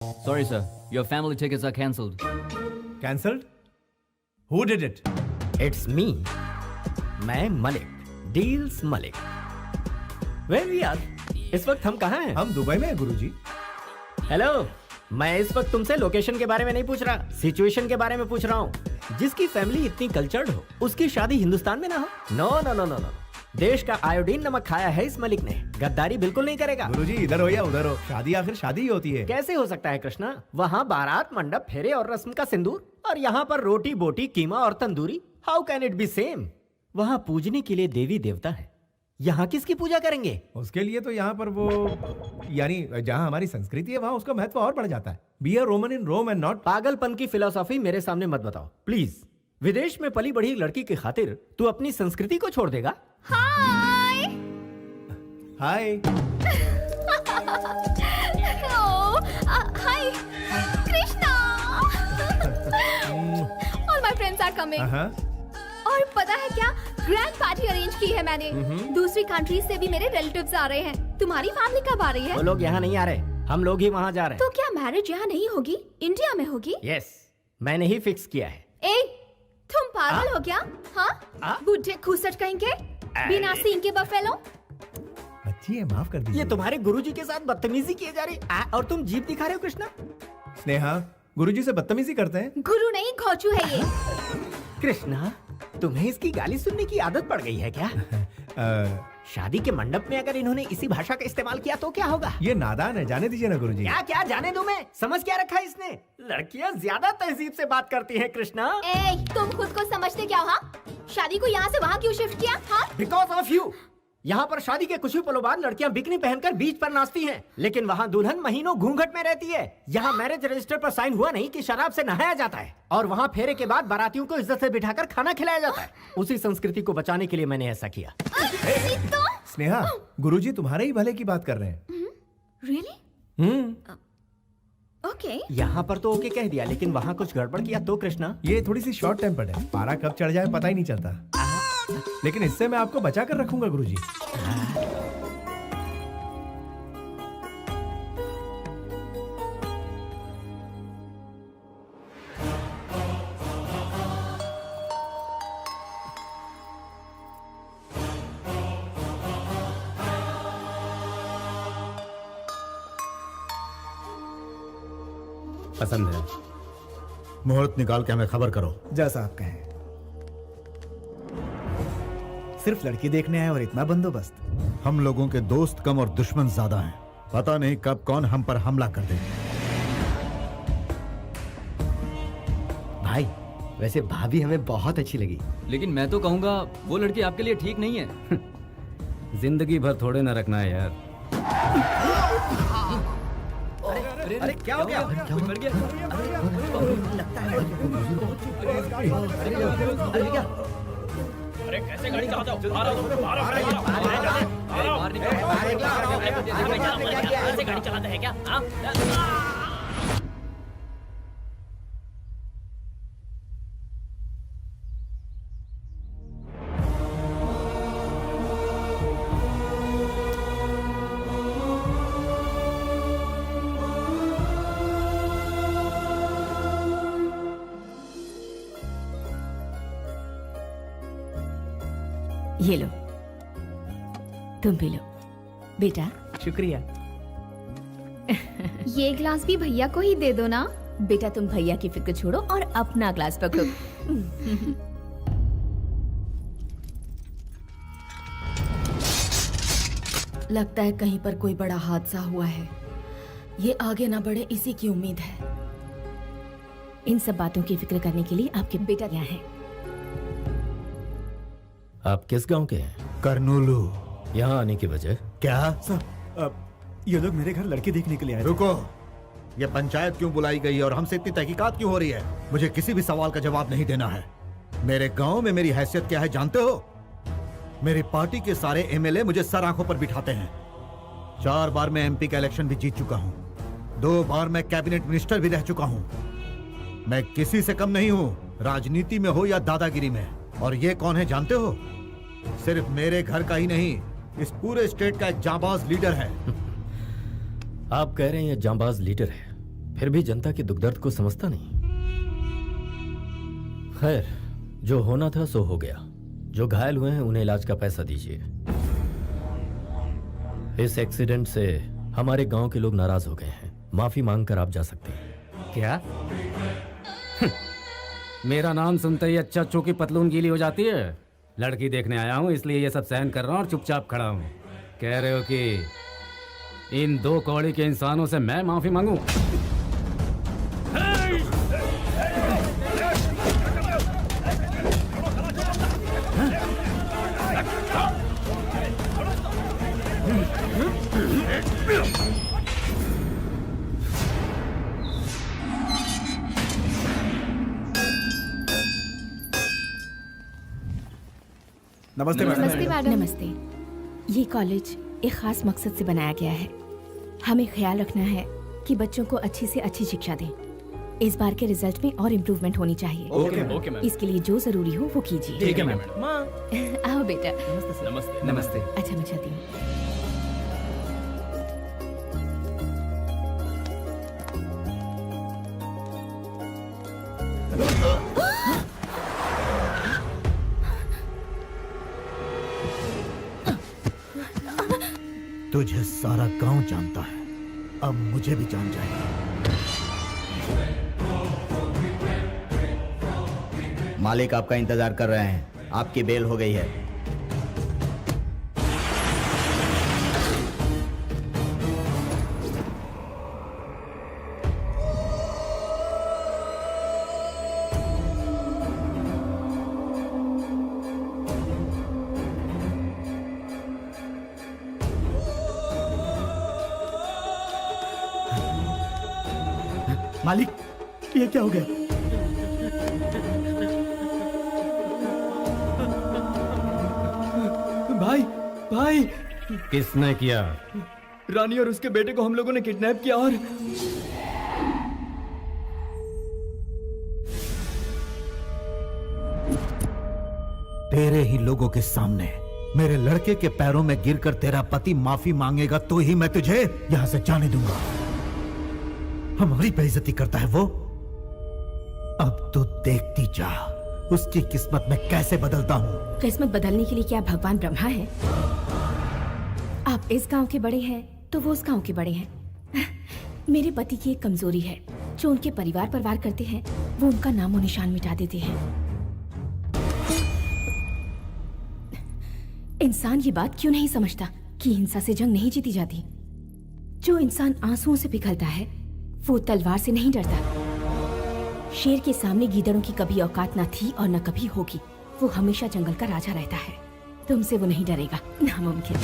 Sorry, sir. Your family tickets are cancelled. Cancelled? Who did it? It's me. मैं मलिक, डील्स Malik. Where we are? इस वक्त हम कहाँ हैं? हम दुबई में हैं गुरुजी। हेलो, मैं इस वक्त तुमसे लोकेशन के बारे में नहीं पूछ रहा, सिचुएशन के बारे में पूछ रहा हूँ। जिसकी फैमिली इतनी कल्चर्ड हो, उसकी शादी हिंदुस्तान में ना हो? No no no no no. देश का आयोडीन नमक खाया है इस मलिक ने, गद्दारी बिल्कुल नहीं करेगा। गुरुजी इधर हो या उधर हो, शादी आखिर शादी ही होती है। कैसे हो सकता है कृष्णा? वहाँ बारात, मंडप, फेरे और रस्म का सिंदूर, और यहाँ पर रोटी बोटी, कीमा और tandoori. How can it be same? वहाँ पूजने के लिए देवी देवता है, यहाँ किसकी पूजा करेंगे? उसके लिए तो यहाँ पर वो यानी जहाँ हमारी संस्कृति है वहाँ उसका महत्व और बढ़ जाता है। Be a Roman in Rome and not. पागलपन की फिलोसॉफी मेरे सामने मत बताओ प्लीज। विदेश में पली बढ़ी लड़की की खातिर तू अपनी संस्कृति को छोड़ देगा? Hi hi. Hi Krishna. All my friends are coming. और पता है क्या, ग्रैंड पार्टी अरेंज की है मैंने। दूसरी कंट्री से भी मेरे रिलेटिव्स आ रहे हैं। तुम्हारी फैमिली कब आ रही है? वो लोग यहाँ नहीं आ रहे, हम लोग ही वहाँ जा रहे हैं। तो क्या मैरिज यहाँ नहीं होगी, इंडिया में होगी? यस, मैंने ही फिक्स किया है। ए, तुम पागल हो क्या? हाँ, बुढ़े खूसट कहेंगे, बिना सींग के बफेलो। अच्छी है, माफ कर दीजिए। ये तुम्हारे गुरुजी के साथ बदतमीजी किए जा रही और तुम जीप दिखा रहे हो कृष्णा। स्नेहा, गुरुजी से बदतमीजी करते हैं? गुरु नहीं, घोचू है ये। कृष्णा, तुम्हें इसकी गाली सुनने की आदत पड़ गई है क्या? शादी के मंडप में अगर इन्होंने इसी भाषा का इस्तेमाल किया तो क्या होगा? ये नादान है, जाने दीजिए ना गुरुजी। क्या क्या जाने दूं मैं? समझ क्या रखा है इसने? लड़कियां ज्यादा तहजीब से बात करती हैं कृष्णा। ए, तुम खुद को समझते क्या हो? हाँ? शादी को यहाँ से वहाँ क्यों शिफ्ट किया? हाँ? Because of you. यहाँ पर शादी के कुछ ही पलों बाद लड़कियां बिकनी पहनकर बीच पर नाचती हैं, लेकिन वहाँ दुल्हन महीनों घूंघट में रहती है। यहाँ मैरिज रजिस्टर पर साइन हुआ नहीं कि शराब से नहाया जाता है, और वहाँ फेरे के बाद बारातियों को इज्जत से बिठाकर खाना खिलाया जाता है। उसी संस्कृति को बचाने के लिए मैंने ऐसा किया। स्नेहा, गुरुजी तुम्हारे ही भले की बात कर रहे हैं। Really? ओके। यहाँ पर तो ओके कह दिया, लेकिन वहाँ कुछ गड़बड़ किया तो कृष्णा? ये थोड़ी सी शॉर्ट टेम्पर्ड है, पारा कब चढ़ जाए पता ही नहीं चलता। लेकिन इससे मैं आपको बचा कर रखूंगा गुरुजी। पसंद है? मुहूर्त निकाल के हमें खबर करो। जैसा आप कहें। सिर्फ लड़की देखने आए और इतना बंदोबस्त? हम लोगों के दोस्त कम और दुश्मन ज्यादा हैं। पता नहीं कब कौन हम पर हमला कर दे। भाई, वैसे भाभी हमें बहुत अच्छी लगी, लेकिन मैं तो कहूँगा वो लड़की आपके लिए ठीक नहीं है। जिंदगी भर थोड़े ना रखना है यार। अरे क्या हो गया? मर गया। अरे कैसे गाड़ी चलाते हो? ऐसे गाड़ी चलाते हैं क्या? ये लो, तुम भी लो बेटा। शुक्रिया। ये ग्लास भी भैया को ही दे दो ना। बेटा तुम भैया की फिक्र छोड़ो और अपना ग्लास पकड़ो। लगता है कहीं पर कोई बड़ा हादसा हुआ है। ये आगे ना बढ़े इसी की उम्मीद है। इन सब बातों की फिक्र करने के लिए आपके बेटा यहाँ है। आप किस गांव के हैं? करनूलू। यहाँ आने की वजह? क्या? ये लोग मेरे घर लड़की देखने के लिए आए थे। रुको, ये पंचायत क्यों बुलाई गई है और हमसे इतनी तहकीकात क्यों हो रही है? मुझे किसी भी सवाल का जवाब नहीं देना है। मेरे गांव में मेरी हैसियत क्या है जानते हो? मेरी पार्टी के सारे एमएलए मुझे सर आंखों पर बिठाते हैं। 4 बार मैं एमपी का इलेक्शन भी जीत चुका हूँ। 2 बार मैं कैबिनेट मिनिस्टर भी रह चुका हूँ। मैं किसी से कम नहीं हूँ, राजनीति में हो या दादागिरी में। और ये कौन है जानते हो? सिर्फ मेरे घर का ही नहीं, इस पूरे स्टेट का एक जांबाज लीडर है। आप कह रहे हैं ये जांबाज लीडर है, फिर भी जनता के दुख दर्द को समझता नहीं। खैर, जो होना था सो हो गया। जो घायल हुए हैं उन्हें इलाज का पैसा दीजिए। इस एक्सीडेंट से हमारे गांव के लोग नाराज हो गए हैं। माफी मांगकर आप जा सकते हैं। क्या? मेरा नाम सुनते ही अच्छा चो की पतलून गीली हो जाती है। लड़की देखने आया हूं इसलिए ये सब सहन कर रहा हूं और चुपचाप खड़ा हूं। कह रहे हो कि इन दो कौड़ी के इंसानों से मैं माफी मांगू? नमस्ते मैडम। नमस्ते। ये कॉलेज एक खास मकसद से बनाया गया है। हमें ख्याल रखना है कि बच्चों को अच्छी से अच्छी शिक्षा दें। इस बार के रिजल्ट में और इम्प्रूवमेंट होनी चाहिए। Okay ma'am. इसके लिए जो जरूरी हो वो कीजिए। ठीक है मैम। आओ बेटा। नमस्ते। नमस्ते। अच्छा मैं चलती हूँ। तुझे सारा गांव जानता है, अब मुझे भी जान जाएगा। मालिक आपका इंतजार कर रहे हैं। आपकी बेल हो गई है। मालिक, ये क्या हो गया? भाई किसने किया? रानी और उसके बेटे को हम लोगों ने किडनैप किया और तेरे ही लोगों के सामने मेरे लड़के के पैरों में गिरकर तेरा पति माफी मांगेगा तो ही मैं तुझे यहां से जाने दूंगा। हमारी बेइज्जती करता है वो। अब तो देखती जा उसकी किस्मत में कैसे बदलता हूं। किस्मत बदलने के लिए क्या भगवान ब्रह्मा है? आप इस गांव के बड़े हैं तो वो उस गांव के बड़े हैं। मेरे पति की एक कमजोरी है, जो उनके परिवार पर वार करते हैं वो उनका नामो निशान मिटा देते हैं। इंसान ये बात क्यों नहीं समझता कि हिंसा से जंग नहीं जीती जाती। जो इंसान आंसुओं से पिघलता है वो तलवार से नहीं डरता। शेर के सामने गीदड़ों की कभी औकात ना थी और न कभी होगी। वो हमेशा जंगल का राजा रहता है। तुमसे वो नहीं डरेगा, नामुमकिन।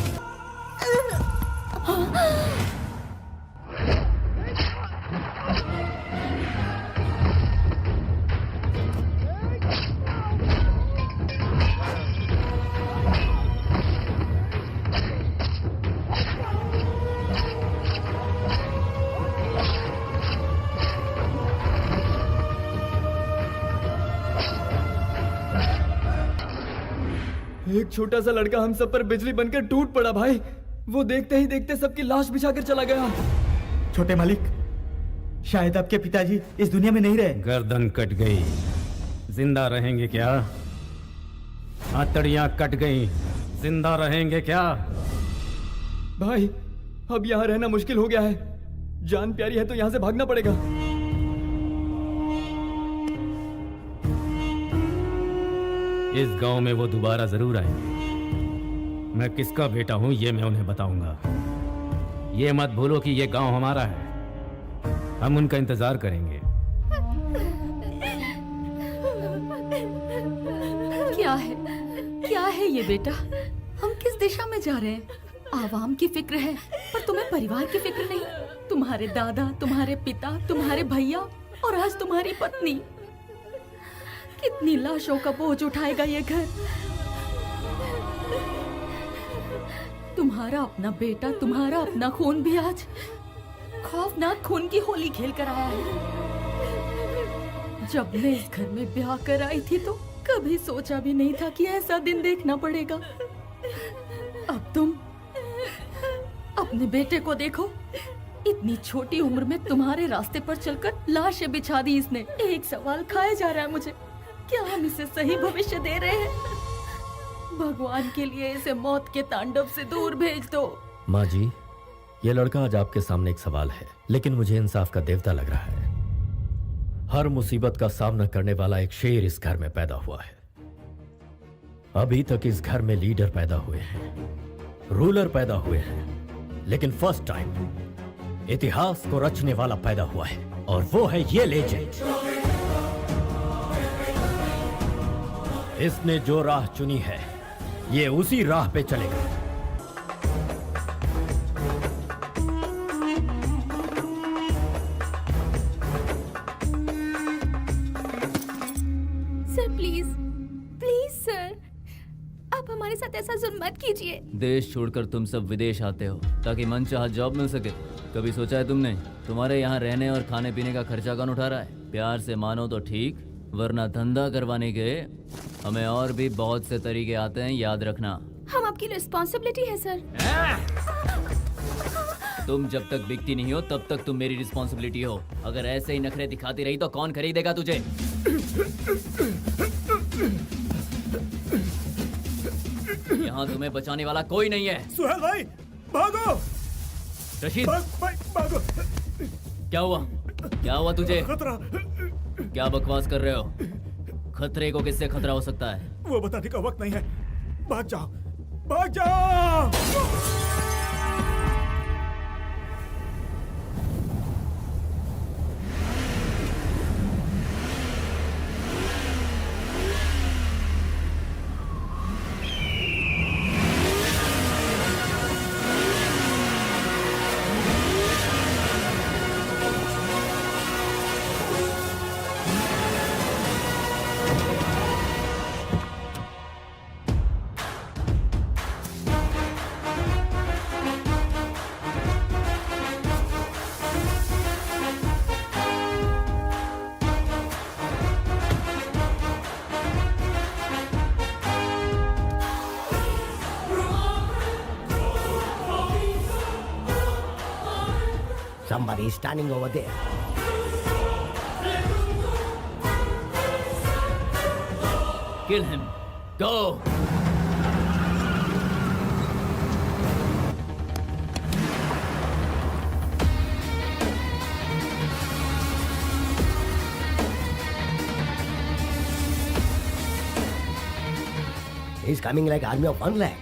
एक छोटा सा लड़का हम सब पर बिजली बनकर टूट पड़ा भाई। वो देखते ही देखते सबकी लाश बिछाकर चला गया। छोटे मालिक, शायद आपके पिताजी इस दुनिया में नहीं रहे। गर्दन कट गई, जिंदा रहेंगे क्या? हथड़ियां कट गई, जिंदा रहेंगे क्या? भाई अब यहाँ रहना मुश्किल हो गया है। जान प्यारी है तो यहाँ से भागना पड़ेगा। इस गांव में वो दोबारा जरूर आएंगे। मैं किसका बेटा हूं ये मैं उन्हें बताऊंगा। ये मत भूलो कि ये गांव हमारा है। हम उनका इंतजार करेंगे। क्या है ये बेटा? हम किस दिशा में जा रहे हैं? आवाम की फिक्र है पर तुम्हें परिवार की फिक्र नहीं। तुम्हारे दादा, तुम्हारे पिता, तुम्हारे भैया और आज तुम्हारी पत्नी। कितनी लाशों का बोझ उठाएगा ये घर? तुम्हारा अपना बेटा, तुम्हारा अपना खून भी आज खौफनाक खून की होली खेल कर आया है। जब मैं इस घर में ब्याह कर आई थी तो कभी सोचा भी नहीं था कि ऐसा दिन देखना पड़ेगा। अब तुम अपने बेटे को देखो, इतनी छोटी उम्र में तुम्हारे रास्ते पर चलकर लाशें बिछा दी इसने। एक सवाल खाया जा रहा है मुझे, क्या हम इसे सही भविष्य दे रहे हैं? भगवान के लिए इसे मौत के तांडव से दूर भेज दो। माँ जी, ये लड़का आज आपके सामने एक सवाल है, लेकिन मुझे इंसाफ का देवता लग रहा है। हर मुसीबत का सामना करने वाला एक शेर इस घर में पैदा हुआ है। अभी तक इस घर में लीडर पैदा हुए हैं, रूलर पैदा हुए हैं, लेकिन फर्स्ट टाइम इतिहास को रचने वाला पैदा हुआ है, और वो है ये लेजेंड। इसने जो राह चुनी है, ये उसी राह पे चलेगा। सर प्लीज, प्लीज सर, आप हमारे साथ ऐसा जुल्म मत कीजिए। देश छोड़कर तुम सब विदेश आते हो ताकि मनचाहा जॉब मिल सके। कभी सोचा है तुमने तुम्हारे यहाँ रहने और खाने पीने का खर्चा कौन उठा रहा है? प्यार से मानो तो ठीक, वरना धंधा करवाने के हमें और भी बहुत से तरीके आते हैं, याद रखना। हम आपकी रिस्पॉन्सिबिलिटी है सर। तुम जब तक बिकती नहीं हो तब तक तुम मेरी रिस्पॉन्सिबिलिटी हो। अगर ऐसे ही नखरे दिखाती रही तो कौन खरीदेगा तुझे? यहाँ तुम्हें बचाने वाला कोई नहीं है। सुहेल भाई भागो! रशीद, भागो! क्या हुआ? क्या हुआ तुझे? खतरा! क्या बकवास कर रहे हो? खतरे को किससे खतरा हो सकता है? वो बताने का वक्त नहीं है। भाग जाओ, भाग जाओ! Somebody is standing over there. Kill him. Go. He's coming like army of 1 lakh.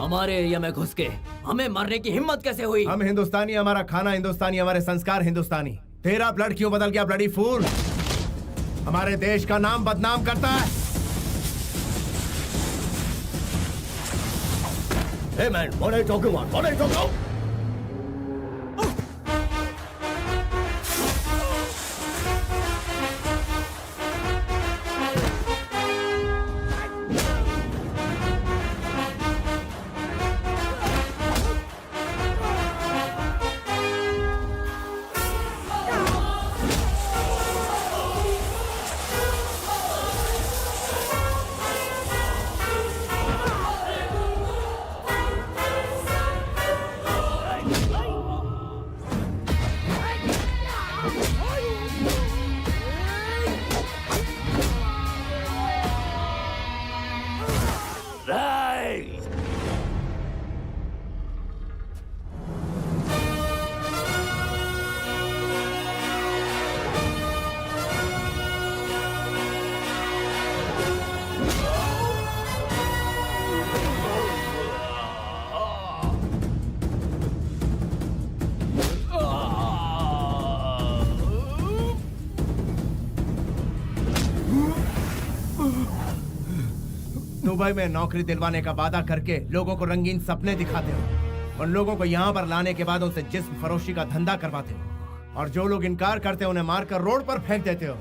हमारे एरिया में घुस के हमें मारने की हिम्मत कैसे हुई? हम हिंदुस्तानी, हमारा खाना हिंदुस्तानी, हमारे संस्कार हिंदुस्तानी। तेरा ब्लड क्यों बदल गया ब्लडी फूल? हमारे देश का नाम बदनाम करता है। Hey man, what are you talking about? What are you talking about? Dubai में नौकरी दिलवाने का वादा करके लोगों को रंगीन सपने दिखाते हो। उन लोगों को यहाँ पर लाने के बाद उनसे जिस्म फरोशी का धंधा करवाते हो और जो लोग इनकार करते हो उन्हें मारकर रोड पर फेंक देते हो।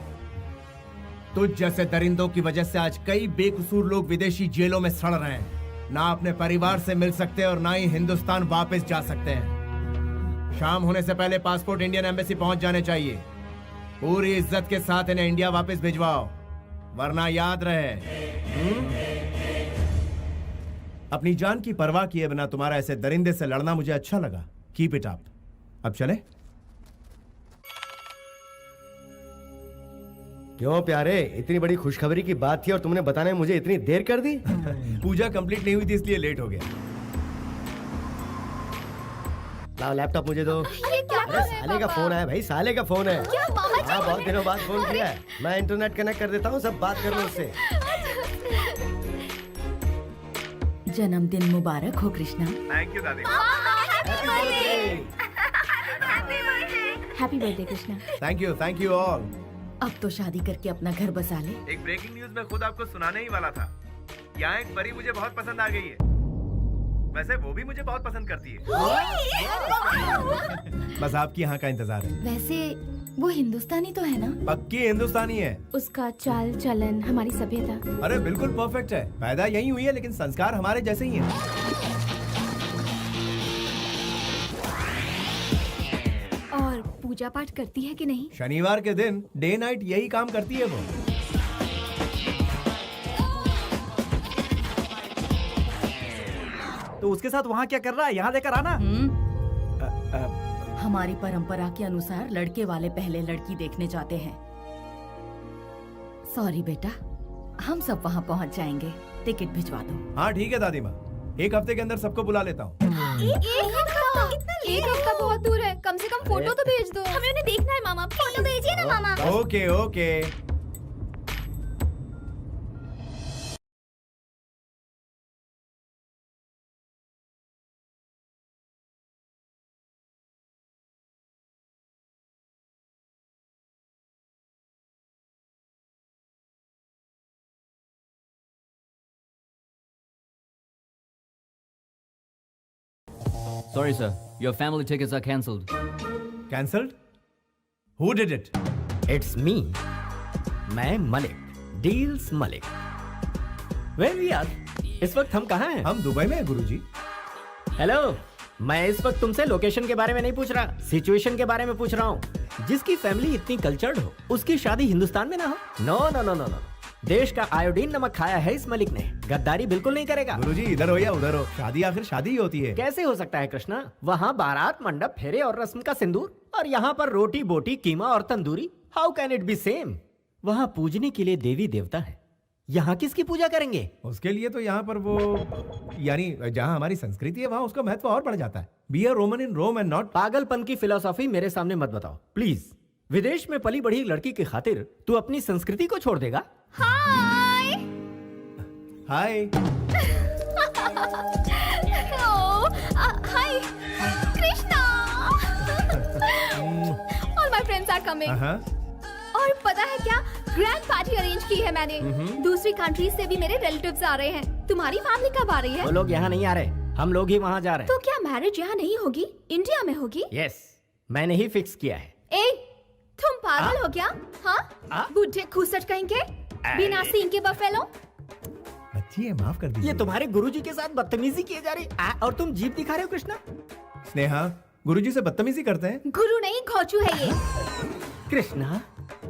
तुझ जैसे दरिंदों की वजह से आज कई बेकसूर लोग विदेशी जेलों में सड़ रहे हैं, ना अपने परिवार से मिल सकते और ना ही हिंदुस्तान वापस जा सकते हैं। शाम होने से पहले पासपोर्ट इंडियन एम्बेसी पहुंच जाने चाहिए। पूरी इज्जत के साथ इन्हें इंडिया वापस भिजवाओ, वरना याद रहे अपनी जान की परवाह किए बिना तुम्हारा ऐसे दरिंदे से लड़ना मुझे अच्छा लगा। Keep it up. अब चले? क्यों प्यारे, इतनी बड़ी खुशखबरी की बात थी और तुमने बताने में मुझे इतनी देर कर दी? पूजा कंप्लीट नहीं हुई थी इसलिए लेट हो गया। लाओ लैपटॉप मुझे दो। अरे साले का फोन है भाई, साले का फोन है। हाँ, बहुत दिनों बाद फोन किया है। मैं इंटरनेट कनेक्ट कर देता हूँ, सब बात कर लो उससे। जन्मदिन मुबारक हो कृष्णा। थैंक यू दादी। Happy birthday Krishna. Thank you all. अब तो शादी करके अपना घर बसा ले। एक ब्रेकिंग न्यूज मैं खुद आपको सुनाने ही वाला था। यहाँ एक परी मुझे बहुत पसंद आ गई है। वैसे वो भी मुझे बहुत पसंद करती है। बस आपकी यहाँ का इंतजार है। वैसे वो हिंदुस्तानी तो है ना? पक्की हिंदुस्तानी है। उसका चाल चलन, हमारी सभ्यता। अरे बिल्कुल परफेक्ट है। पैदा यही हुई है लेकिन संस्कार हमारे जैसे ही हैं। और पूजा पाठ करती है कि नहीं? शनिवार के दिन डे नाइट यही काम करती है वो। तो उसके साथ वहाँ क्या कर रहा है? यहाँ लेकर आना। हमारी परंपरा के अनुसार लड़के वाले पहले लड़की देखने जाते हैं। सॉरी बेटा, हम सब वहाँ पहुँच जाएंगे। टिकट भिजवा दो। हाँ ठीक है दादी माँ, एक हफ्ते के अंदर सबको बुला लेता हूँ। एक हफ्ता बहुत दूर है, कम से कम फोटो तो भेज दो। हमें उन्हें देखना है मामा, फोटो भेजिए ना मामा। Okay okay. Sorry, sir. Your family tickets are cancelled. Cancelled? Who did it? It's me, मैं मलिक, डील्स मलिक। वेल वी आर, इस वक्त हम कहाँ हैं? हम दुबई में हैं गुरुजी। हेलो, मैं इस वक्त तुमसे लोकेशन के बारे में नहीं पूछ रहा, सिचुएशन के बारे में पूछ रहा हूँ। जिसकी फैमिली इतनी कल्चर्ड हो, उसकी शादी हिंदुस्तान में ना हो? No no no no no. देश का आयोडीन नमक खाया है इस मलिक ने, गद्दारी बिल्कुल नहीं करेगा। गुरुजी इधर हो या उधर हो, शादी आखिर शादी ही होती है। कैसे हो सकता है कृष्णा? वहाँ बारात मंडप, फेरे और रस्म का सिंदूर, और यहाँ पर रोटी बोटी, कीमा और tandoori. How can it be same? वहाँ पूजने के लिए देवी देवता है, यहाँ किसकी पूजा करेंगे? उसके लिए तो यहाँ पर वो, यानी जहाँ हमारी संस्कृति है वहाँ उसका महत्व और बढ़ जाता है। Be a Roman in Rome and not. पागलपन की फिलॉसफी मेरे सामने मत बताओ प्लीज। विदेश में पली बढ़ी लड़की की खातिर तू अपनी संस्कृति को छोड़ देगा? Hi hi. Hi Krishna. All my friends are coming. और पता है क्या, ग्रैंड पार्टी अरेंज की है मैंने। दूसरी कंट्रीज से भी मेरे रिलेटिव्स आ रहे हैं। तुम्हारी फैमिली कब आ रही है? वो लोग यहाँ नहीं आ रहे, हम लोग ही वहाँ जा रहे हैं। तो क्या मैरिज यहाँ नहीं होगी, इंडिया में होगी? यस, मैंने ही फिक्स किया है। ए, तुम पागल हो क्या? हाँ, बुढ़े खूसट कहेंगे, बिना सींग के बफेलो। अच्छी है, माफ कर दीजिए। ये तुम्हारे गुरुजी के साथ बदतमीजी की जा रही और तुम जीप दिखा रहे हो कृष्णा। स्नेहा, गुरुजी से बदतमीजी करते हैं? गुरु नहीं, घोचू है ये। कृष्णा,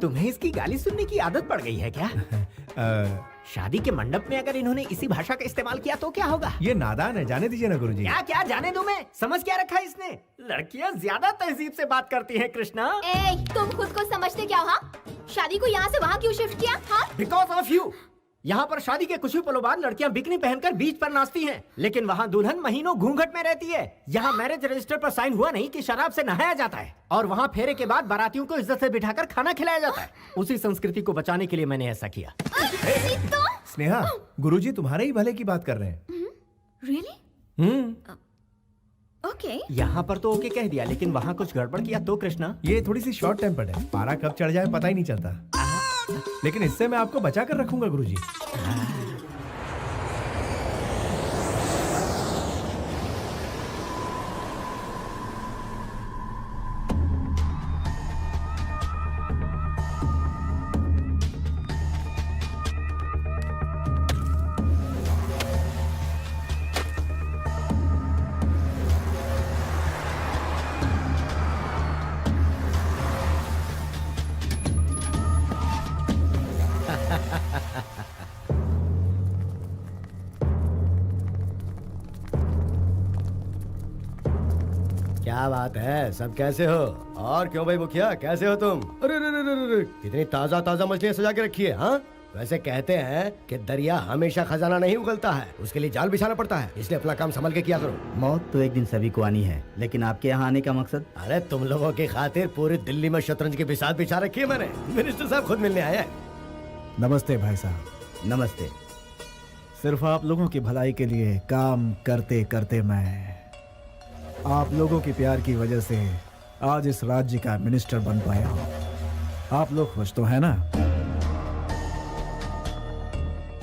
तुम्हें इसकी गाली सुनने की आदत पड़ गई है क्या? शादी के मंडप में अगर इन्होंने इसी भाषा का इस्तेमाल किया तो क्या होगा? ये नादान है, जाने दीजिए ना गुरुजी। क्या क्या जाने दूं मैं? समझ क्या रखा है इसने? लड़कियां ज्यादा तहजीब से बात करती हैं कृष्णा। ए, तुम खुद को समझते क्या हो? हाँ, शादी को यहाँ से वहाँ क्यों शिफ्ट किया? हाँ, बिकॉज ऑफ यू। यहाँ पर शादी के कुछ ही पलों बाद लड़कियां बिकनी पहनकर बीच पर नाचती हैं, लेकिन वहाँ दुल्हन महीनों घूंघट में रहती है। यहाँ मैरिज रजिस्टर पर साइन हुआ नहीं कि शराब से नहाया जाता है, और वहाँ फेरे के बाद बारातियों को इज्जत से बिठाकर खाना खिलाया जाता है। उसी संस्कृति को बचाने के लिए मैंने ऐसा किया। स्नेहा, गुरुजी तुम्हारे ही भले की बात कर रहे हैं। रियली? ओके। यहाँ पर तो ओके कह दिया, लेकिन वहाँ कुछ गड़बड़ किया तो कृष्णा? ये थोड़ी सी शॉर्ट टेम्पर्ड है, पारा कब चढ़ जाए पता ही नहीं चलता। लेकिन इससे मैं आपको बचा कर रखूंगा गुरुजी। क्या बात है, सब कैसे हो? और क्यों भाई मुखिया, कैसे हो तुम? अरे रे रे रे रे रे, कितनी ताजा ताजा मछलियां सजा के रखी है। हाँ, वैसे कहते हैं कि दरिया हमेशा खजाना नहीं उगलता है, उसके लिए जाल बिछाना पड़ता है, इसलिए अपना काम संभल के किया करो। मौत तो एक दिन सभी को आनी है, लेकिन आपके यहाँ आने का मकसद? अरे तुम लोगों की खातिर पूरी दिल्ली में शतरंज की बिसात बिछा रखी है मैंने। मिनिस्टर साहब खुद मिलने आए हैं। नमस्ते भाई साहब। नमस्ते। सिर्फ आप लोगों की भलाई के लिए काम करते करते मैं आप लोगों के प्यार की वजह से आज इस राज्य का मिनिस्टर बन पाया हूँ। आप लोग खुश तो है ना?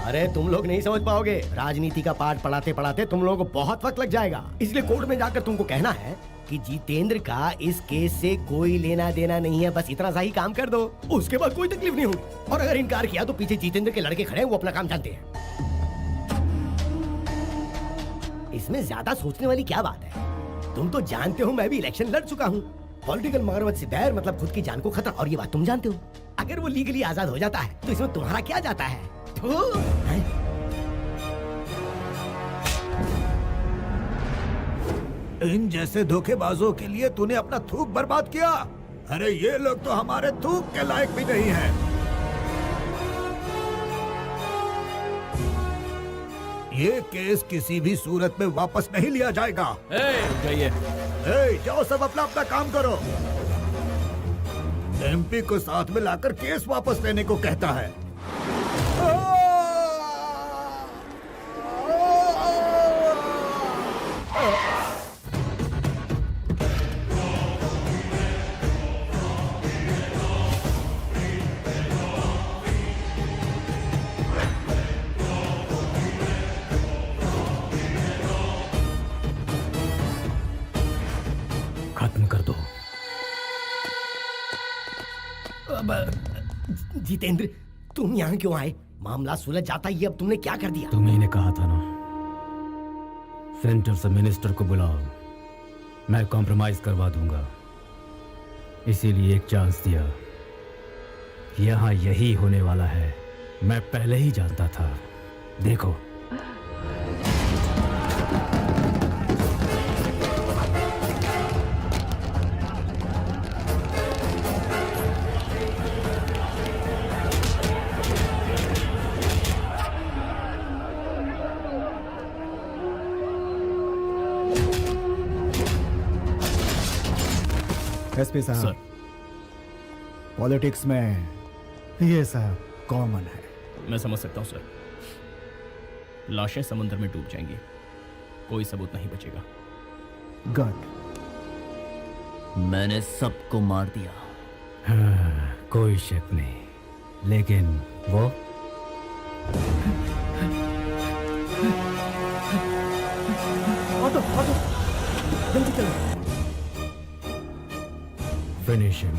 अरे तुम लोग नहीं समझ पाओगे, राजनीति का पाठ पढ़ाते पढ़ाते तुम लोगों को बहुत वक्त लग जाएगा, इसलिए कोर्ट में जाकर तुमको कहना है कि जितेंद्र का इस केस से कोई लेना देना नहीं है, बस इतना सा ही काम कर दो, उसके बाद कोई तकलीफ नहीं होगी। और अगर इनकार किया तो पीछे जितेंद्र के लड़के खड़े हैं, वो अपना काम जानते हैं। इसमें ज्यादा सोचने वाली क्या बात है? तुम तो जानते हो मैं भी इलेक्शन लड़ चुका हूँ। पॉलिटिकल मगरमच्छ से बैर मतलब खुद की जान को खतरा, और ये बात तुम जानते हो। अगर वो लीगली आजाद हो जाता है तो इसमें तुम्हारा क्या जाता है? इन जैसे धोखेबाजों के लिए तूने अपना थूक बर्बाद किया। अरे ये लोग तो हमारे थूक के लायक भी नहीं है। ये केस किसी भी सूरत में वापस नहीं लिया जाएगा। जाओ सब अपना अपना काम करो। एमपी को साथ में लाकर केस वापस लेने को कहता है। खत्म कर दो। जितेंद्र, तुम यहाँ क्यों आए? मामला सुलझ जाता, ये अब तुमने क्या कर दिया? तुम्ही ने कहा था ना, सेंटर से मिनिस्टर को बुलाओ, मैं कॉम्प्रोमाइज करवा दूंगा। इसीलिए एक चांस दिया। यहाँ यही होने वाला है, मैं पहले ही जानता था। देखो, एसपी साहब, पॉलिटिक्स में ये सब कॉमन है। मैं समझ सकता हूँ सर। लाशें समुद्र में डूब जाएंगी, कोई सबूत नहीं बचेगा। गॉड, मैंने सबको मार दिया। हाँ, कोई शक नहीं, लेकिन वो ऑटो जल्दी चलो। Finish him.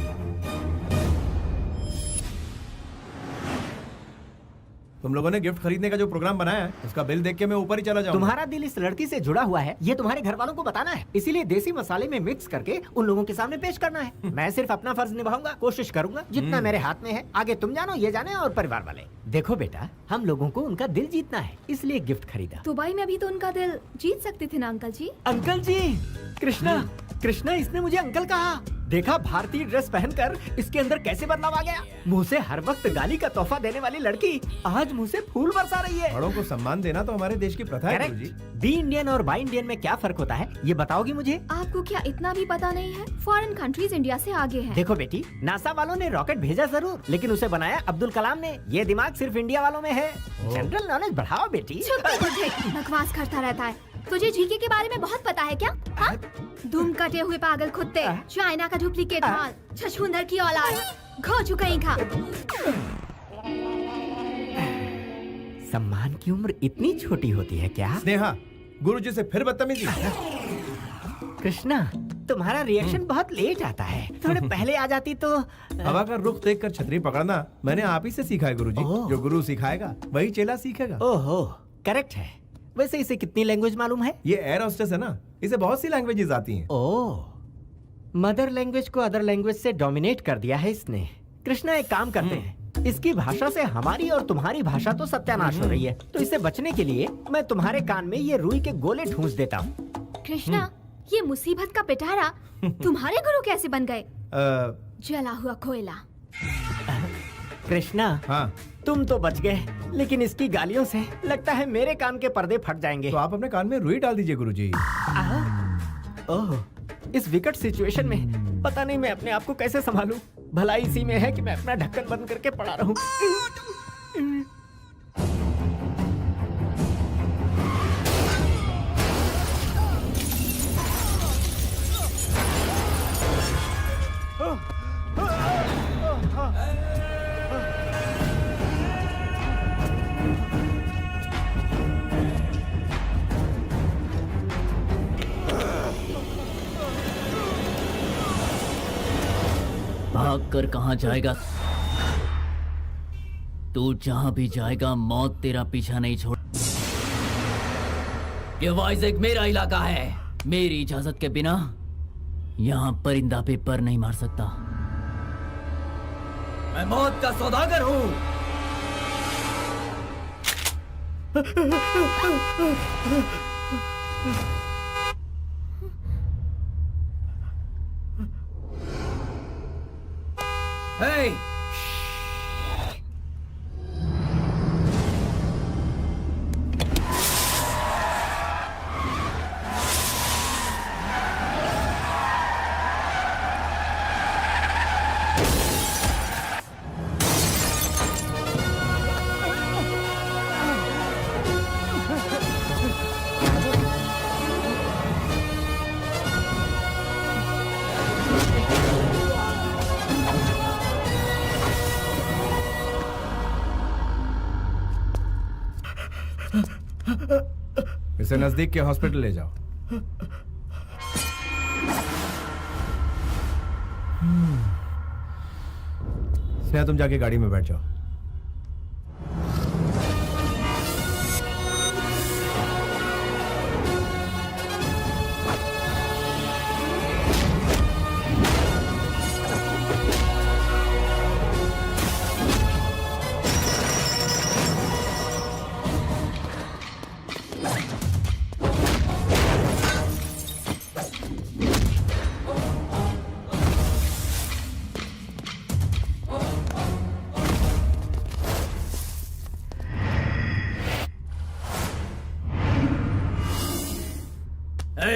तुम लोगों ने गिफ्ट खरीदने का जो प्रोग्राम बनाया है, उसका बिल देख के मैं ऊपर ही चला जाऊंगा। तुम्हारा दिल इस लड़की से जुड़ा हुआ है, ये तुम्हारे घर वालों को बताना है, इसीलिए देसी मसाले में मिक्स करके उन लोगों के सामने पेश करना है। मैं सिर्फ अपना फर्ज निभाऊंगा, कोशिश करूंगा जितना मेरे हाथ में है। आगे तुम जानो, ये जाने, और परिवार वाले। देखो बेटा, हम लोगों को उनका दिल जीतना है, इसलिए गिफ्ट खरीदा। दुबई में भी तो उनका दिल जीत सकते थे ना अंकल जी। अंकल जी, कृष्णा, कृष्णा, इसने मुझे अंकल कहा। देखा भारतीय ड्रेस पहनकर इसके अंदर कैसे बदलाव आ गया। मुंह से हर वक्त गाली का तोहफा देने वाली लड़की आज मुंह से फूल बरसा रही है। बड़ों को सम्मान देना तो हमारे देश की प्रथा है गुरुजी। बी इंडियन और बाई इंडियन में क्या फर्क होता है, ये बताओगी मुझे? आपको क्या इतना भी पता नहीं है? फॉरेन कंट्रीज इंडिया से आगे हैं। देखो बेटी, नासा वालों ने रॉकेट भेजा जरूर, लेकिन उसे बनाया अब्दुल कलाम ने। ये दिमाग सिर्फ इंडिया वालों में है। जनरल नॉलेज बढ़ाओ बेटी। बकवास करता रहता है। तुझे जीके के बारे में बहुत पता है क्या? हाँ? दुम कटे हुए पागल कुत्ते, चाइना का डुप्लीकेट माल, छछूंदर की औलाद, घो चुका ही खा। सम्मान की उम्र इतनी छोटी होती है क्या? स्नेहा, गुरुजी से फिर बदतमीजी। कृष्णा, तुम्हारा रिएक्शन बहुत लेट आता है, थोड़े पहले आ जाती तो। हवा का रुख देखकर छतरी पकड़ना मैंने आप ही से सीखा है गुरुजी। जो गुरु सिखाएगा वही चेला सीखेगा। ओहो, करेक्ट है। वैसे इसे कितनी लैंग्वेज मालूम है? ये एयर होस्टेस है ना, इसे बहुत सी लैंग्वेजेस आती हैं। ओह, मदर लैंग्वेज को अदर लैंग्वेज से डोमिनेट कर दिया है इसने। कृष्णा, एक काम करते हैं, इसकी भाषा से हमारी और तुम्हारी भाषा तो सत्यानाश हो रही है, तो इससे बचने के लिए मैं तुम्हारे कान में ये रुई के गोले ठूंस देता हूँ। कृष्णा, ये मुसीबत का पिटारा तुम्हारे गुरु कैसे बन गए? जला हुआ कोयला। कृष्णा, हाँ, तुम तो बच गए, लेकिन इसकी गालियों से लगता है मेरे कान के पर्दे फट जाएंगे। तो आप अपने कान में रुई डाल दीजिए गुरुजी। ओह, इस विकट सिचुएशन में पता नहीं मैं अपने आप को कैसे संभालूं। भलाई इसी में है कि मैं अपना ढक्कन बंद करके पड़ा रहूं। भाग कर कहाँ जाएगा? तू जहां भी जाएगा मौत तेरा पीछा नहीं छोड़। ये वाइज़ेक मेरा इलाका है, मेरी इजाजत के बिना यहाँ परिंदा पे पर नहीं मार सकता। मैं मौत का सौदागर हूँ। Hey! इसे नजदीक के हॉस्पिटल ले जाओ। स्नेहा, तुम जाके गाड़ी में बैठ जाओ।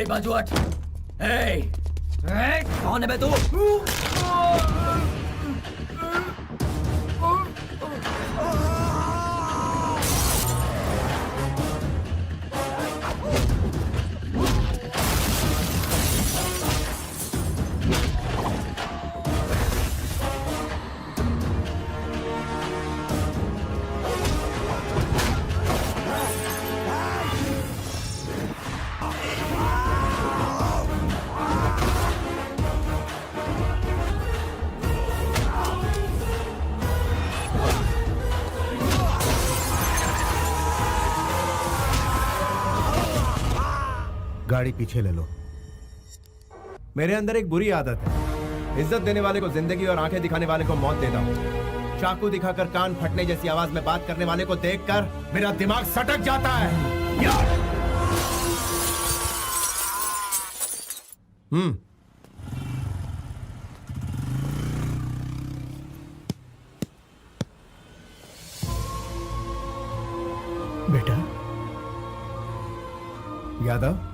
बाजू हट। कौन है बे तू? गाड़ी पीछे ले लो। मेरे अंदर एक बुरी आदत है, इज्जत देने वाले को जिंदगी और आंखें दिखाने वाले को मौत देता हूँ। चाकू दिखाकर कान फटने जैसी आवाज में बात करने वाले को देखकर मेरा दिमाग सटक जाता है। बेटा, यादव,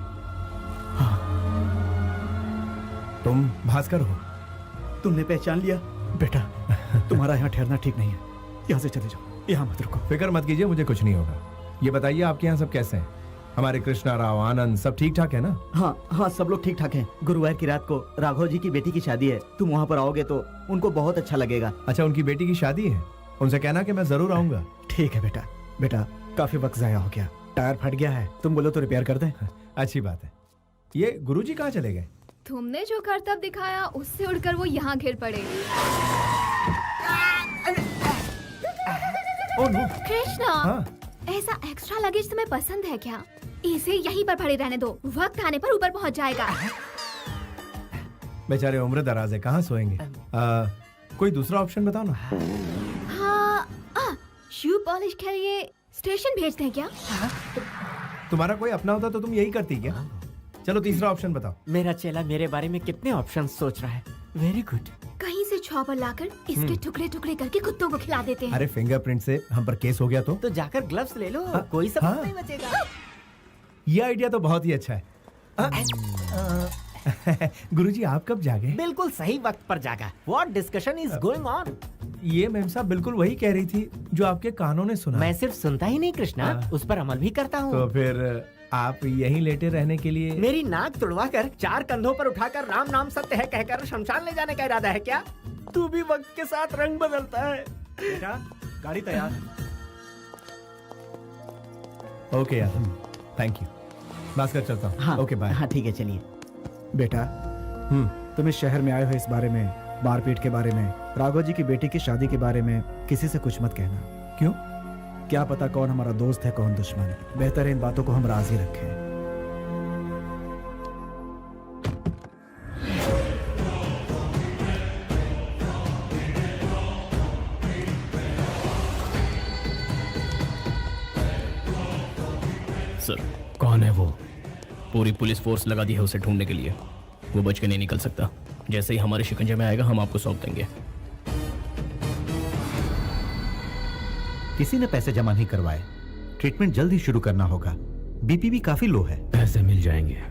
तुम भास्कर हो? तुमने पहचान लिया? बेटा, तुम्हारा यहाँ ठहरना ठीक नहीं है, यहाँ से चले जाओ, यहाँ मत रुको। फिक्र मत कीजिए, मुझे कुछ नहीं होगा। ये बताइए आपके यहाँ सब कैसे हैं? हमारे कृष्णा राव, आनंद सब ठीक ठाक है ना? हाँ हाँ, सब लोग ठीक ठाक हैं। गुरुवार की रात को राघव जी की बेटी की शादी है, तुम वहाँ पर आओगे तो उनको बहुत अच्छा लगेगा। अच्छा, उनकी बेटी की शादी है? उनसे कहना कि मैं जरूर आऊंगा। ठीक है बेटा। बेटा, काफी वक्त जाया हो गया। टायर फट गया है, तुम बोलो तो रिपेयर कर दें। अच्छी बात है। ये गुरुजी कहाँ चले गए? तुमने जो करतब दिखाया उससे उड़कर वो यहाँ गिर पड़े। Oh no. कृष्णा, हाँ। ऐसा एक्स्ट्रा लगेज तुम्हें पसंद है क्या? इसे यहीं पर पड़े रहने दो, वक्त आने पर ऊपर पहुँच जाएगा। बेचारे उम्र दराज है, कहाँ सोएंगे? कोई दूसरा ऑप्शन बताओ ना। हाँ, शू पॉलिश के लिए स्टेशन भेजते हैं क्या? तुम्हारा कोई अपना होता तो तुम यही करती क्या? चलो तीसरा ऑप्शन बताओ। मेरा चेला मेरे बारे में कितने ऑप्शन सोच रहा है। Very good. कहीं से चॉपर लाकर इसके टुकड़े टुकड़े करके कुत्तों को खिला देते हैं। अरे फिंगरप्रिंट से हम पर केस हो गया तो जाकर ग्लव्स ले लो, कोई सबूत नहीं बचेगा। ये आइडिया तो बहुत ही अच्छा है। गुरुजी आप कब जागे? बिल्कुल सही वक्त पर जागा। What discussion is going on? ये मैम साहब बिल्कुल वही कह रही थी जो आपके कानों ने सुना। मैं सिर्फ सुनता ही नहीं कृष्णा, उस पर अमल भी करता हूँ। तो फिर आप यहीं लेटे रहने के लिए मेरी नाक तुड़वाकर 4 कंधों पर उठाकर राम नाम सत्य है कहकर शमशान ले जाने का इरादा है क्या? तू भी वक्त के साथ रंग बदलता है। बेटा, गाड़ी तैयार। ओके यार, थैंक यू। भास्कर चलता हूँ। हाँ, ओके बाय। हाँ ठीक है, चलिए। बेटा, तुम इस शहर में आए हो इस बारे में, मारपीट के बारे में, राघव जी की बेटी की शादी के बारे में किसी से कुछ मत कहना। क्यों? क्या पता कौन हमारा दोस्त है कौन दुश्मन। बेहतर है इन बातों को हम राज ही रखें। सर, कौन है वो? पूरी पुलिस फोर्स लगा दी है उसे ढूंढने के लिए। वो बच के नहीं निकल सकता। जैसे ही हमारे शिकंजे में आएगा हम आपको सौंप देंगे। किसी ने पैसे जमा नहीं करवाए। ट्रीटमेंट जल्द ही शुरू करना होगा। बीपी भी काफी लो है। पैसे मिल जाएंगे।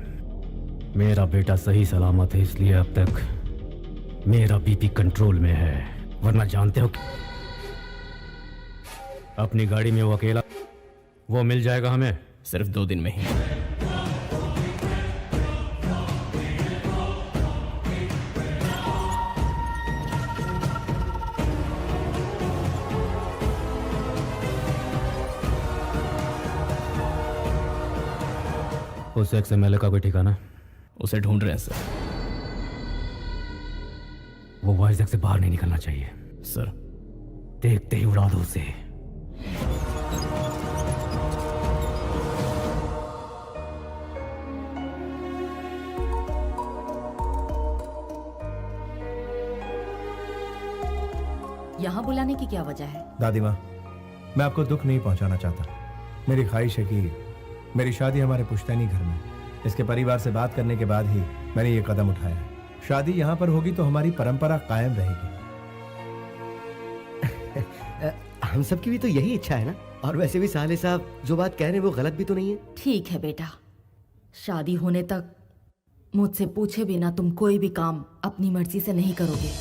मेरा बेटा सही सलामत है, इसलिए अब तक मेरा बीपी कंट्रोल में है। वरना जानते हो अपनी गाड़ी में वो अकेला, वो मिल जाएगा हमें सिर्फ 2 दिन में ही। उस XMLA का कोई ठिकाना? उसे ढूंढ रहे हैं सर। वो वाइजैक से बाहर नहीं निकलना चाहिए सर। देखते ही उड़ा दो उसे। यहाँ बुलाने की क्या वजह है? दादी माँ, मैं आपको दुख नहीं पहुंचाना चाहता। मेरी ख्वाहिश है कि मेरी शादी हमारे पुश्तैनी घर में। इसके परिवार से बात करने के बाद ही मैंने ये कदम उठाया है। शादी यहाँ पर होगी तो हमारी परंपरा कायम रहेगी। हम सब की भी तो यही इच्छा है ना। और वैसे भी साले साहब जो बात कह रहे हैं वो गलत भी तो नहीं है। ठीक है बेटा, शादी होने तक मुझसे पूछे बिना तुम कोई भी काम अपनी मर्जी से नहीं करोगे।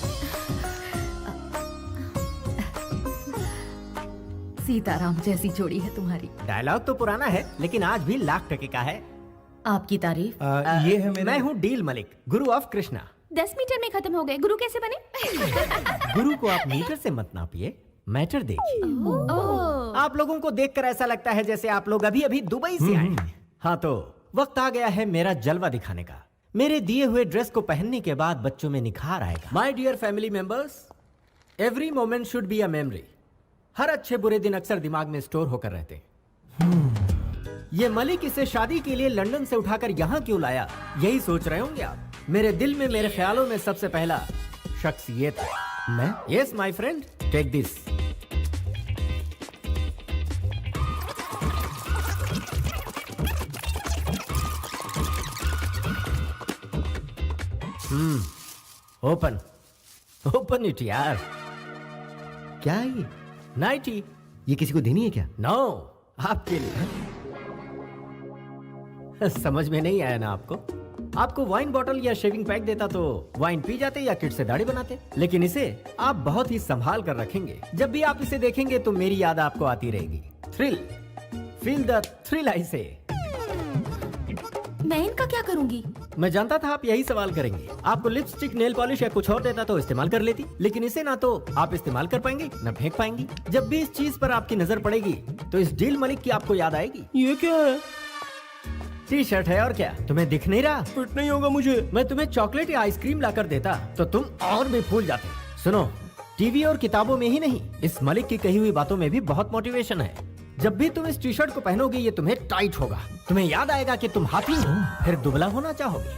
सीताराम जैसी जोड़ी है तुम्हारी। डायलॉग तो पुराना है लेकिन आज भी लाख टके का है। आपकी तारीफ। ये है मेरा। मैं हूँ deal Malik, Guru of Krishna. 10 metre में खत्म हो गए, गुरु कैसे बने? गुरु को आप मीटर से मत नापिए, मैटर देखिए। आप लोगों को देखकर ऐसा लगता है जैसे आप लोग अभी अभी दुबई से आए हैं। हाँ तो वक्त आ गया है मेरा जलवा दिखाने का। मेरे दिए हुए ड्रेस को पहनने के बाद बच्चों में निखार आएगा। My dear family members, every moment should be a memory. हर अच्छे बुरे दिन अक्सर दिमाग में स्टोर होकर रहते। ये मलिक इसे शादी के लिए लंदन से उठाकर यहाँ क्यों लाया, यही सोच रहे होंगे आप। मेरे दिल में, मेरे ख्यालों में सबसे पहला शख्स ये था। मैं? Yes my friend, take this. Open open it यार। क्या है ये? नाइटी। ये किसी को देनी है क्या? नो, आपके लिए। समझ में नहीं आया ना आपको? आपको वाइन बॉटल या शेविंग पैक देता तो वाइन पी जाते या किट से दाढ़ी बनाते। लेकिन इसे आप बहुत ही संभाल कर रखेंगे। जब भी आप इसे देखेंगे तो मेरी याद आपको आती रहेगी। थ्रिल, फील द थ्रिल आई से। मैं इनका क्या करूंगी? मैं जानता था आप यही सवाल करेंगे। आपको लिपस्टिक, नेल पॉलिश या कुछ और देता तो इस्तेमाल कर लेती, लेकिन इसे ना तो आप इस्तेमाल कर पाएंगे न फेंक पाएंगी। जब भी इस चीज पर आपकी नजर पड़ेगी तो इस डील मलिक की आपको याद आएगी। ये क्या है? टी शर्ट है और क्या, तुम्हें दिख नहीं रहा? फिट नहीं होगा मुझे। मैं तुम्हें चॉकलेट या आइसक्रीम लाकर देता तो तुम और भी फूल जाते। सुनो, टीवी और किताबों में ही नहीं, इस मलिक की कही हुई बातों में भी बहुत मोटिवेशन है। जब भी तुम इस टी शर्ट को पहनोगे ये तुम्हें टाइट होगा, तुम्हें याद आएगा कि तुम हाथी हो, फिर दुबला होना चाहोगे।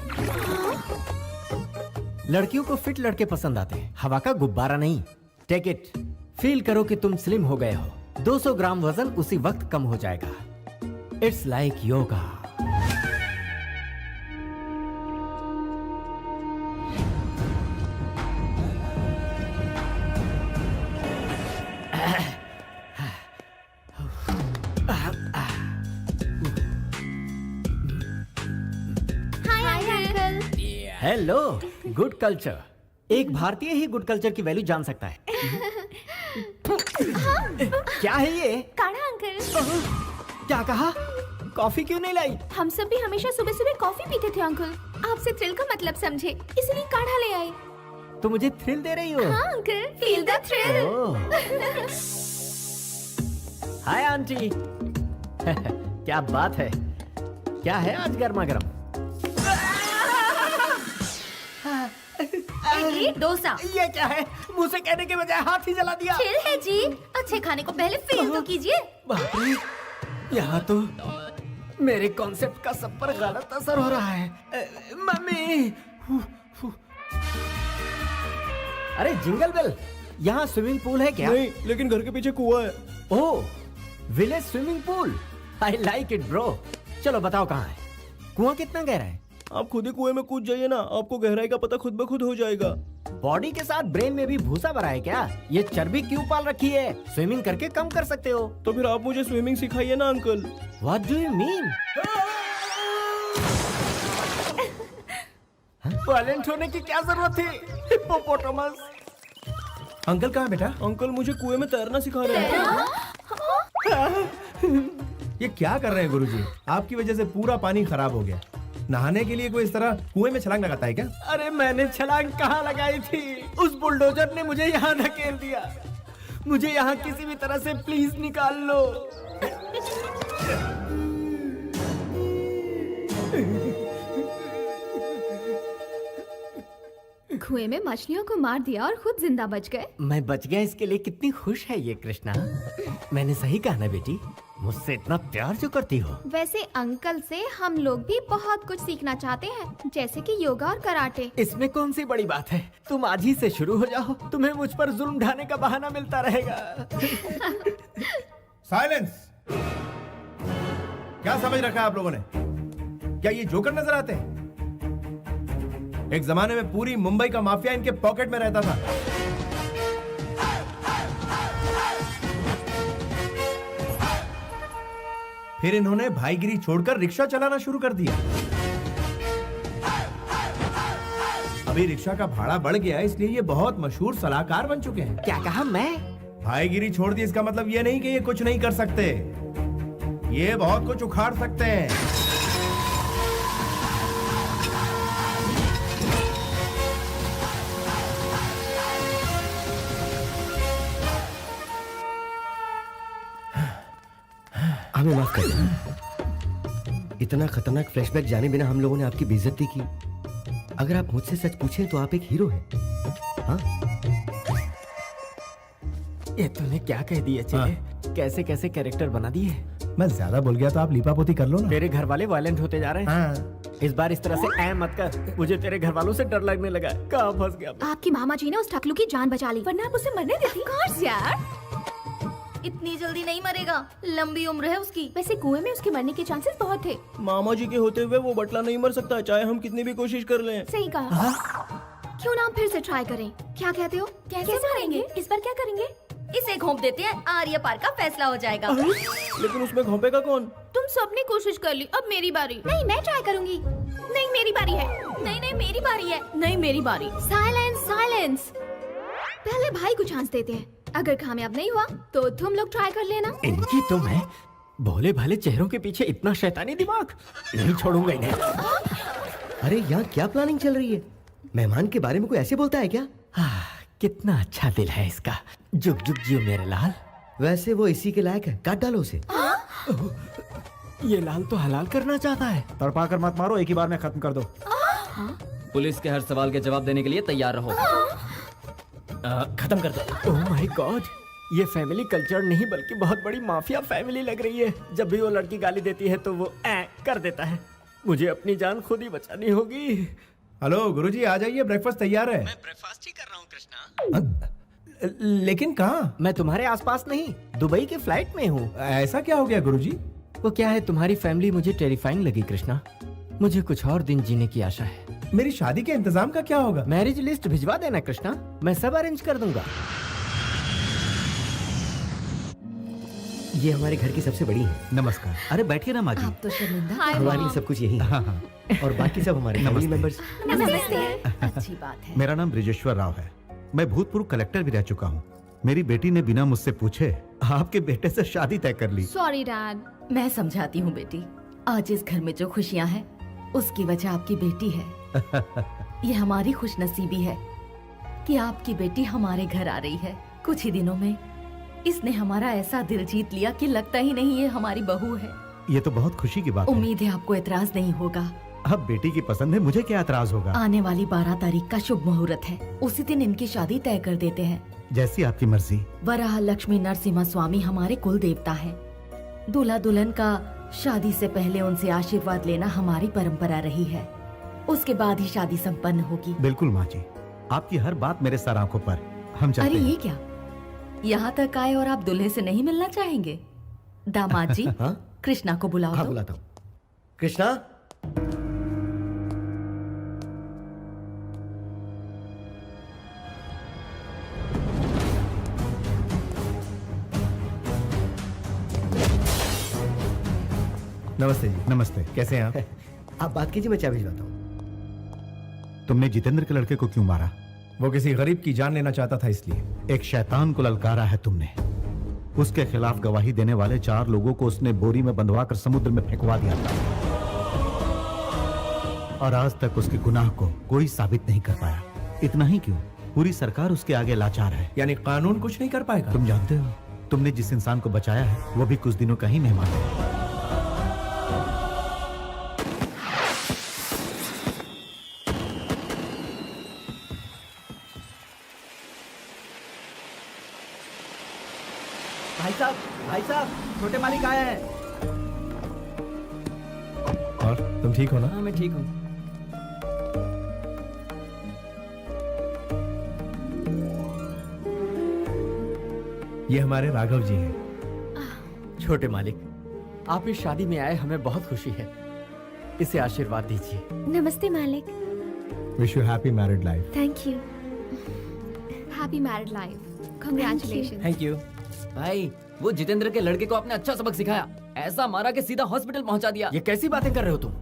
लड़कियों को फिट लड़के पसंद आते हैं, हवा का गुब्बारा नहीं। टेक इट, फील करो कि तुम स्लिम हो गए हो। 200 ग्राम वजन उसी वक्त कम हो जाएगा। It's like yoga. Hello, good culture. एक भारतीय ही गुड कल्चर की वैल्यू जान सकता है। क्या है ये? काढ़ा अंकल। क्या कहा? कॉफी क्यों नहीं लाई? हम सब भी हमेशा सुबह सुबह कॉफी पीते थे अंकल, आपसे थ्रिल का मतलब समझे इसलिए काढ़ा ले आए। तो मुझे थ्रिल दे रही हो? हाँ uncle, feel the thrill. Hi aunty. क्या बात है, क्या है आज गर्मा गर्म? इडली डोसा। ये क्या है? मुंह से कहने के बजाय हाथ ही जला दिया। चिल है जी, अच्छे खाने को पहले फील तो कीजिए। बाप रे, यहाँ तो मेरे कॉन्सेप्ट का सब पर गलत असर हो रहा है। मम्मी। अरे जिंगल बेल, यहाँ स्विमिंग पूल है क्या? नहीं, लेकिन घर के पीछे कुआं है। Oh, village swimming pool. I like it bro. चलो बताओ कहाँ है? कुआं कितना गहरा है? आप खुद ही कुएं में कूद जाइए ना, आपको गहराई का पता खुद ब खुद हो जाएगा। बॉडी के साथ ब्रेन में भी भूसा भरा है क्या? ये चर्बी क्यों पाल रखी है? स्विमिंग करके कम कर सकते हो। तो फिर आप मुझे स्विमिंग सिखाइए ना uncle. What do you mean? Violent होने की क्या जरूरत थी? हिप्पोपोटामस। अंकल कहाँ बेटा? अंकल मुझे कुएं में तैरना सिखा रहे हैं। ये क्या कर रहे हैं गुरुजी? आपकी वजह से पूरा पानी खराब हो गया। नहाने के लिए कोई इस तरह कुएं में छलांग लगाता है क्या? अरे मैंने छलांग कहाँ लगाई थी? उस बुलडोजर ने मुझे यहाँ धकेल दिया। मुझे यहाँ किसी भी तरह से प्लीज निकाल लो। कुएं में मछलियों को मार दिया और खुद जिंदा बच गए। मैं बच गया, इसके लिए कितनी खुश है ये कृष्णा। मैंने सही कहा ना बेटी? मुझसे इतना प्यार जो करती हो। वैसे अंकल से हम लोग भी बहुत कुछ सीखना चाहते हैं, जैसे कि योगा और कराटे। इसमें कौन सी बड़ी बात है? तुम आज ही से शुरू हो जाओ, तुम्हें मुझ पर जुल्म ढाने का बहाना मिलता रहेगा। साइलेंस। क्या समझ रखा है आप लोगों ने? क्या ये जोकर नजर आते हैं? एक जमाने में पूरी मुंबई का माफिया इनके पॉकेट में रहता था। फिर इन्होंने भाईगिरी छोड़कर रिक्शा चलाना शुरू कर दिया। अभी रिक्शा का भाड़ा बढ़ गया, इसलिए ये बहुत मशहूर सलाहकार बन चुके हैं। क्या कहा? मैं भाईगिरी छोड़ दी, इसका मतलब ये नहीं कि ये कुछ नहीं कर सकते। ये बहुत कुछ उखाड़ सकते हैं। हमें माफ कर देना। इतना खतरनाक फ्लैशबैक जाने बिना हम लोगों ने आपकी बेइज्जती की। अगर आप मुझसे सच पूछें तो आप एक हीरो हैं। हाँ? ये तूने क्या कह दिया चले? कैसे कैसे कैरेक्टर बना दिए। मैं ज्यादा बोल गया तो आप लीपापोती कर लो ना। तेरे घर वाले वायलेंट होते जा रहे हैं। हाँ। इस बार इस तरह से ऐ मत कर, मुझे तेरे घर वालों से डर लगने लगा। कहाँ फंस गया मैं? आपकी मामा जी ने उस टकलू की जान बचा ली, वरना आप उसे मरने देती। कोर्स यार, इतनी जल्दी नहीं मरेगा, लंबी उम्र है उसकी। वैसे कुएं में उसके मरने के चांसेस बहुत थे। मामा जी के होते हुए वो बटला नहीं मर सकता, चाहे हम कितनी भी कोशिश कर लें। सही कहा। क्यों ना हम फिर से ट्राई करें? क्या कहते हो? कैसे मारेंगे? इस बार क्या करेंगे? इसे घोंप देते हैं, आर्य पार का फैसला हो जाएगा। लेकिन उसमें घोंपेगा कौन? तुम सबने कोशिश कर ली, अब मेरी बारी। नहीं, मैं ट्राई करूंगी। नहीं, मेरी बारी है। नहीं नहीं, मेरी बारी है। नहीं, मेरी बारी। Silence silence. पहले भाई को चांस देते हैं, अगर कामयाब नहीं हुआ तो तुम लोग ट्राई कर लेना। इनकी तो मैं भोले भाले चेहरों के पीछे इतना शैतानी दिमाग नहीं छोड़ूंगा इन्हें। अरे यहाँ क्या प्लानिंग चल रही है? मेहमान के बारे में कोई ऐसे बोलता है क्या? कितना अच्छा दिल है इसका। जुग जुग जियो मेरे लाल। वैसे वो इसी के लायक है, काट डालो उसे। ये लाल तो हलाल करना चाहता है। तड़पा कर मत मारो, एक ही बार में खत्म कर दो। पुलिस के हर सवाल के जवाब देने के लिए तैयार रहो। खत्म कर दो। ओह माय गॉड, ये फैमिली कल्चर नहीं बल्कि बहुत बड़ी माफिया फैमिली लग रही है। जब भी वो लड़की गाली देती है तो वो कर देता है। मुझे अपनी जान खुद ही बचानी होगी। हेलो गुरुजी, आ जाइए, ब्रेकफास्ट तैयार है। मैं ब्रेकफास्ट ही कर रहा हूँ कृष्णा। लेकिन कहाँ? मैं तुम्हारे आसपास नहीं, दुबई के फ्लाइट में हूँ। ऐसा क्या हो गया गुरुजी? वो क्या है, तुम्हारी फैमिली मुझे टेरिफाइंग लगी कृष्णा। मुझे कुछ और दिन जीने की आशा है। मेरी शादी के इंतजाम का क्या होगा? मैरिज लिस्ट भिजवा देना कृष्णा, मैं सब अरेंज कर दूंगा। ये हमारे घर की सबसे बड़ी है। नमस्कार। अरे बैठिए ना माँ जी। आप तो शर्मिंदा। हमारे लिए सब कुछ यही है। और बाकी सब हमारे फैमिली मेंबर्स। नमस्ते। अच्छी बात है। मेरा नाम ब्रिजेश्वर राव है। मैं भूतपूर्व कलेक्टर भी रह चुका हूँ। मेरी बेटी ने बिना मुझसे पूछे आपके बेटे से शादी तय कर ली। Sorry dad. मैं समझाती हूँ बेटी, आज इस घर में जो खुशियाँ हैं उसकी वजह आपकी बेटी है। ये हमारी खुशनसीबी है कि आपकी बेटी हमारे घर आ रही है। कुछ ही दिनों में इसने हमारा ऐसा दिल जीत लिया कि लगता ही नहीं ये हमारी बहू है। ये तो बहुत खुशी की बात है। उम्मीद है आपको एतराज नहीं होगा। अब बेटी की पसंद है, मुझे क्या एतराज होगा। आने वाली 12 तारीख का शुभ मुहूर्त है, उसी दिन इनकी शादी तय कर देते हैं। जैसी आपकी मर्जी। वराह लक्ष्मी नरसिम्हा स्वामी हमारे कुल देवता है। दूल्हा दुल्हन का शादी से पहले उनसे आशीर्वाद लेना हमारी परंपरा रही है। उसके बाद ही शादी संपन्न होगी। बिल्कुल माँ जी, आपकी हर बात मेरे सर आंखों पर। हम चलते अरे हैं। ये क्या, यहाँ तक आए और आप दूल्हे से नहीं मिलना चाहेंगे? दामाद जी, हाँ? कृष्णा को बुलाओ। हाँ तो। बुलाता हूँ। कृष्णा, नमस्ते जी। नमस्ते। कैसे हैं आप? आप बात कीजिए, मैं चाय भिजवाता हूँ। तुमने जितेंद्र के लड़के को क्यों मारा? वो किसी गरीब की जान लेना चाहता था इसलिए। एक शैतान को ललकारा है तुमने। उसके खिलाफ गवाही देने वाले 4 लोगों को उसने बोरी में बंधवा कर समुद्र में फेंकवा दिया था, और आज तक उसके गुनाह को कोई साबित नहीं कर पाया। इतना ही क्यों, पूरी सरकार उसके आगे लाचार है। यानी कानून कुछ नहीं कर पाएगा? तुम जानते हो, तुमने जिस इंसान को बचाया है वो भी कुछ दिनों का ही मेहमान है। भाई साहब, छोटे मालिक आए हैं। और तुम ठीक हो ना? हाँ मैं ठीक हूँ। ये हमारे राघव जी हैं। छोटे मालिक, आप इस शादी में आए, हमें बहुत खुशी है। इसे आशीर्वाद दीजिए। नमस्ते मालिक। Wish you happy married life. Thank you. Happy married life. Congratulation. Thank you. भाई, वो जितेंद्र के लड़के को आपने अच्छा सबक सिखाया। ऐसा मारा कि सीधा हॉस्पिटल पहुंचा दिया। ये कैसी बातें कर रहे हो तुम?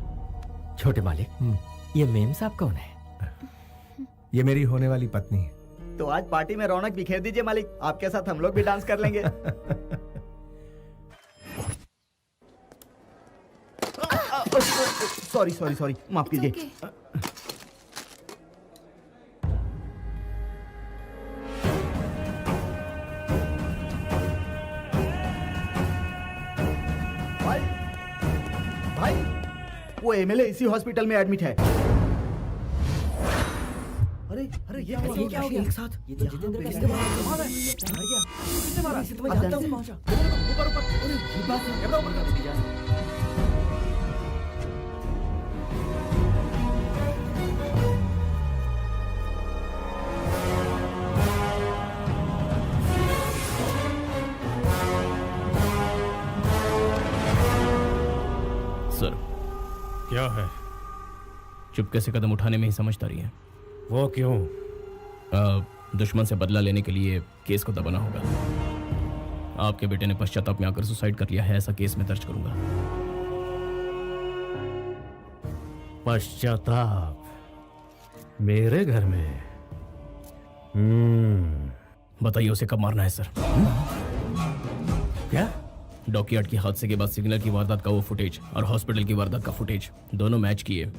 छोटे मालिक, ये मेम साहब कौन है? ये मेरी होने वाली पत्नी है। तो आज पार्टी में रौनक बिखेर दीजिए मालिक, आपके साथ हम लोग भी डांस कर लेंगे। सॉरी, माफ कीजिए। भाई, वो एमएलए इसी हॉस्पिटल में एडमिट है। अरे ये क्या हो गया? एक साथ ये तो जितेंद्र का मारा है। मर गया। किसने मारा? मैं जानता हूँ। ऊपर। अरे ये बात है। कैमरा ऊपर कर दीजिए। सर, क्या है? चुपके से कदम उठाने में ही समझदारी है। वो क्यों? दुश्मन से बदला लेने के लिए केस को दबाना होगा। आपके बेटे ने पश्चाताप में आकर सुसाइड कर लिया है, ऐसा केस में दर्ज करूंगा। पश्चाताप? मेरे घर में? बताइए उसे कब मारना है सर? क्या? डॉकयार्ड के हादसे के बाद सिग्नल की वारदात का वो फुटेज और हॉस्पिटल की वारदात का फुटेज दोनों मैच किए।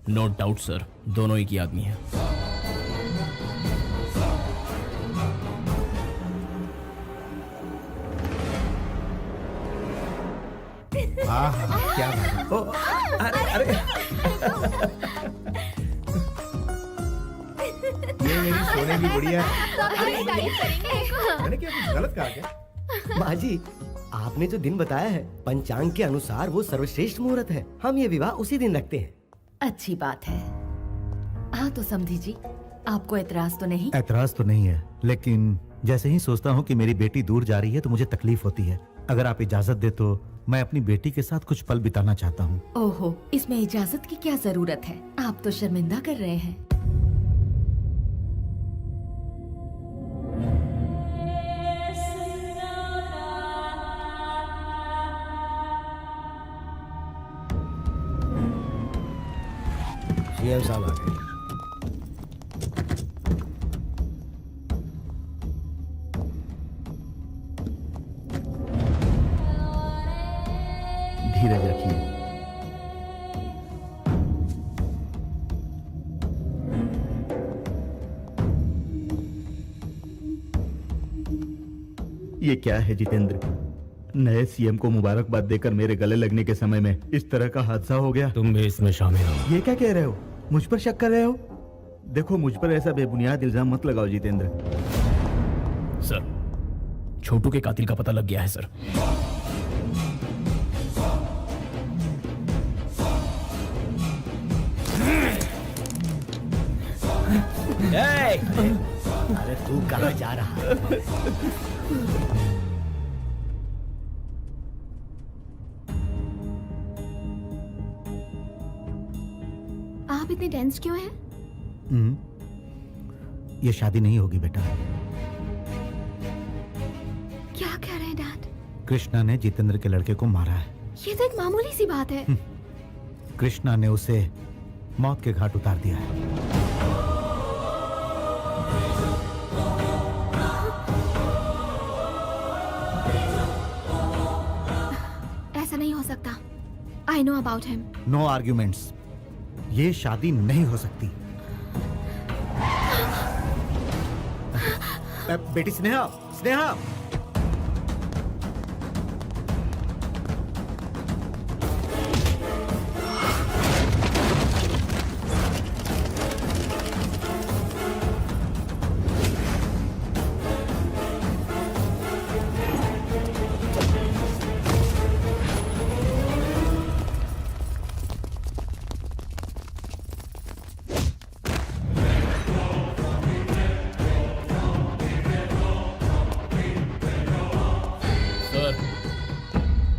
नो डाउट सर, दोनों एक ही आदमी हैं। क्या बात है? ओ, अरे ये मेरी सोने की गुड़िया है। मैंने क्या कुछ गलत कहा क्या? माँ जी, आपने जो दिन बताया है पंचांग के अनुसार वो सर्वश्रेष्ठ मुहूर्त है। हम ये विवाह उसी दिन रखते हैं। अच्छी बात है। हाँ तो समझी जी, आपको एतराज तो नहीं? एतराज तो नहीं है, लेकिन जैसे ही सोचता हूँ कि मेरी बेटी दूर जा रही है तो मुझे तकलीफ होती है। अगर आप इजाजत दे तो मैं अपनी बेटी के साथ कुछ पल बिताना चाहता हूँ। ओहो, इसमें इजाजत की क्या जरूरत है? आप तो शर्मिंदा कर रहे हैं। सीएम साहब आ गए। धीरज रखिए। ये क्या है जितेंद्र? नए सीएम को मुबारकबाद देकर मेरे गले लगने के समय में इस तरह का हादसा हो गया। तुम भी इसमें शामिल हो। ये क्या कह रहे हो? मुझ पर शक कर रहे हो? देखो, मुझ पर ऐसा बेबुनियाद इल्जाम मत लगाओ जितेंद्र। सर, छोटू के कातिल का पता लग गया है सर। अरे तू कहाँ जा रहा है? आप इतने टेंस क्यों हैं? ये शादी नहीं होगी बेटा। क्या कह रहे हैं डैड? कृष्णा ने जितेंद्र के लड़के को मारा है। ये तो एक मामूली सी बात है। कृष्णा ने उसे मौत के घाट उतार दिया है। ऐसा नहीं हो सकता। I know about him. No arguments. ये शादी नहीं हो सकती। बेटी स्नेहा, स्नेहा,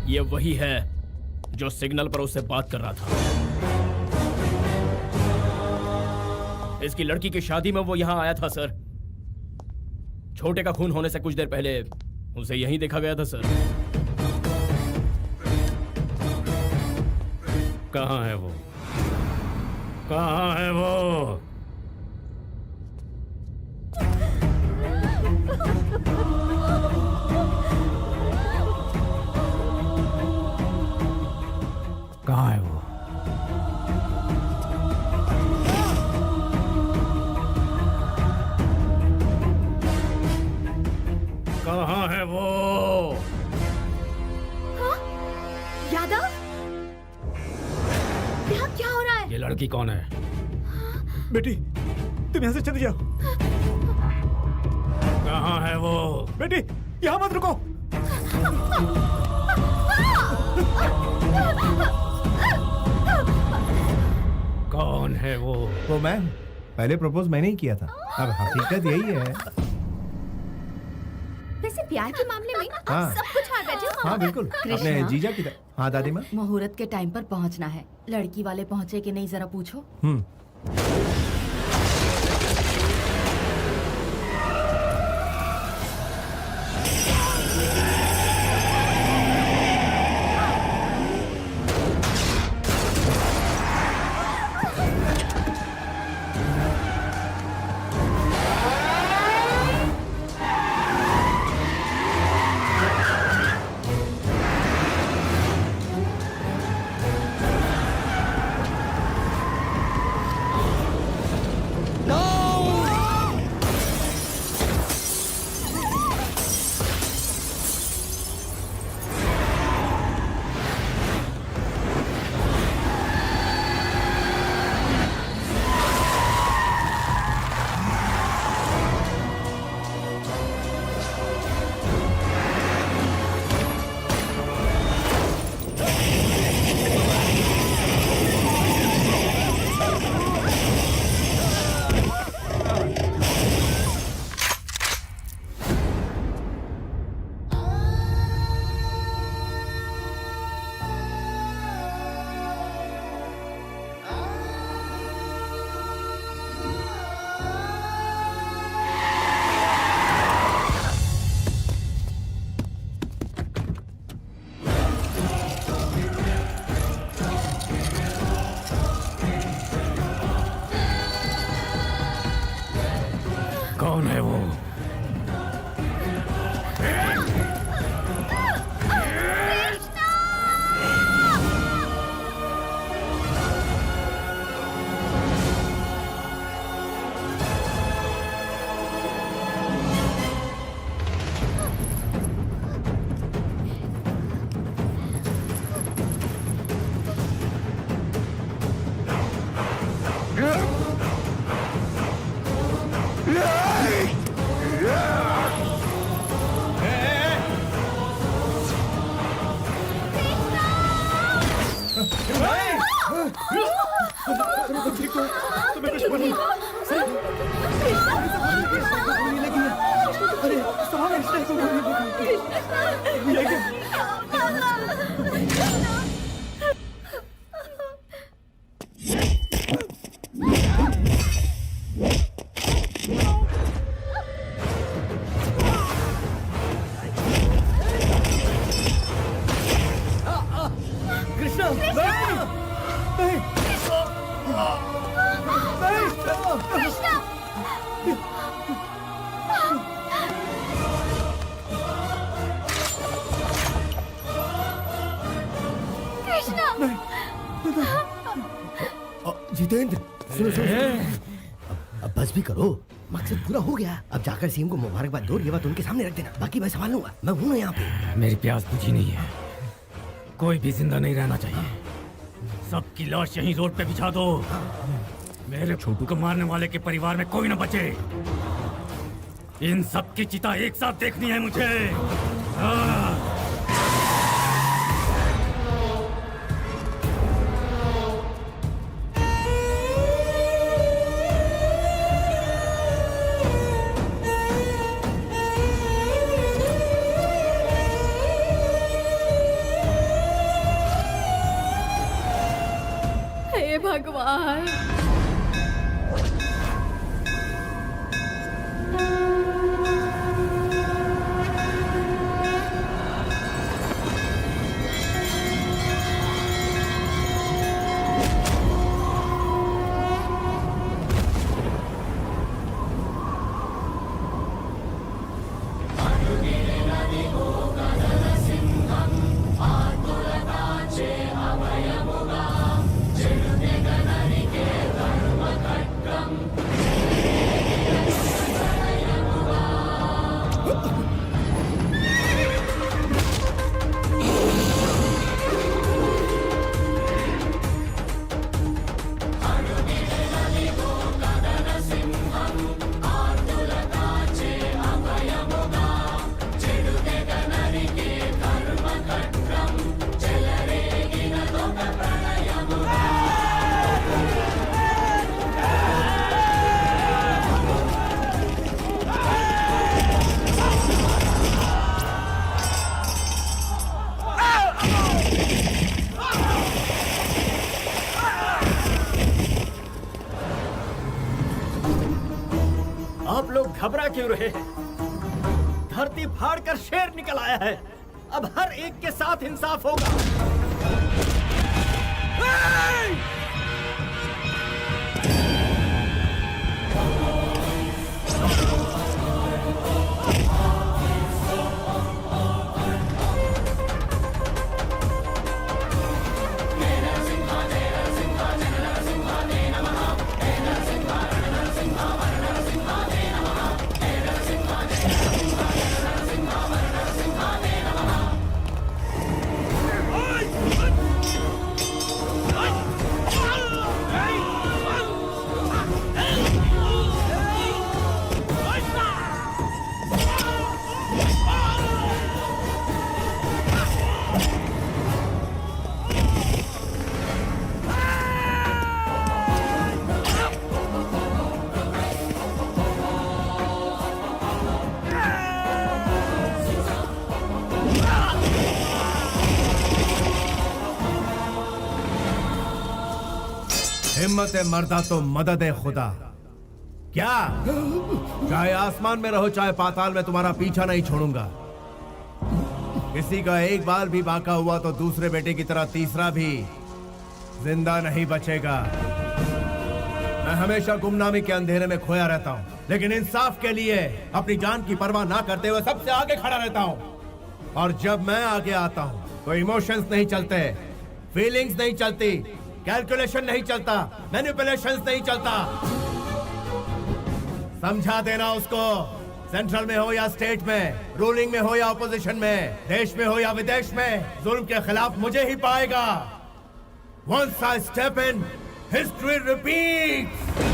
ये वही है जो सिग्नल पर उससे बात कर रहा था। इसकी लड़की की शादी में वो यहां आया था सर। छोटे का खून होने से कुछ देर पहले उसे यहीं देखा गया था सर। कहाँ है वो? कहाँ है वो? कहाँ है वो? कहाँ है वो? हाँ? यादव? यहाँ क्या हो रहा है? ये लड़की कौन है? बेटी, तुम यहाँ से चले जाओ। कहाँ है वो? बेटी, यहाँ मत रुको। कौन है वो? वो मैं। पहले प्रपोज मैंने ही किया था। अब हकीकत यही है। वैसे प्यार के मामले में आप हाँ। सब कुछ हार बैठे हो। हाँ बिल्कुल, कृष्णा। अपने जीजा की तरह। हाँ दादी माँ। मुहूर्त के टाइम पर पहुंचना है। लड़की वाले पहुंचे कि नहीं जरा पूछो। कृष्णा नहीं कृष्णा कृष्णा जितेंद्र सुनो सुनो अब बस भी करो मकसद पूरा हो गया अब जाकर सीएम को मुबारकबाद दो ये बात उनके सामने रख देना बाकी मैं संभाल लूंगा मैं हूं ना यहाँ पे मेरी प्यास बुझी नहीं है कोई भी जिंदा नहीं रहना चाहिए सबकी लाश यहीं रोड पे बिछा दो मेरे छोटू को मारने वाले के परिवार में कोई न बचे इन सब की चिता एक साथ देखनी है मुझे हे भगवान आप लोग घबरा क्यों रहे हैं? धरती फाड़ कर शेर निकल आया है अब हर एक के साथ इंसाफ होगा हिम्मत है मर्दा तो मदद है खुदा क्या चाहे आसमान में रहो चाहे पाताल में तुम्हारा पीछा नहीं छोड़ूंगा किसी का एक बाल भी बाका हुआ तो दूसरे बेटे की तरह तीसरा भी जिंदा नहीं बचेगा मैं हमेशा गुमनामी के अंधेरे में खोया रहता हूँ लेकिन इंसाफ के लिए अपनी जान की परवाह ना करते हुए सबसे आगे खड़ा रहता हूँ और जब मैं आगे आता हूँ तो इमोशंस नहीं चलते फीलिंग्स नहीं चलती कैलकुलेशन नहीं चलता मैनिपुलेशंस नहीं चलता समझा देना उसको सेंट्रल में हो या स्टेट में रूलिंग में हो या ऑपोजिशन में देश में हो या विदेश में जुल्म के खिलाफ मुझे ही पाएगा Once I step in, history repeats.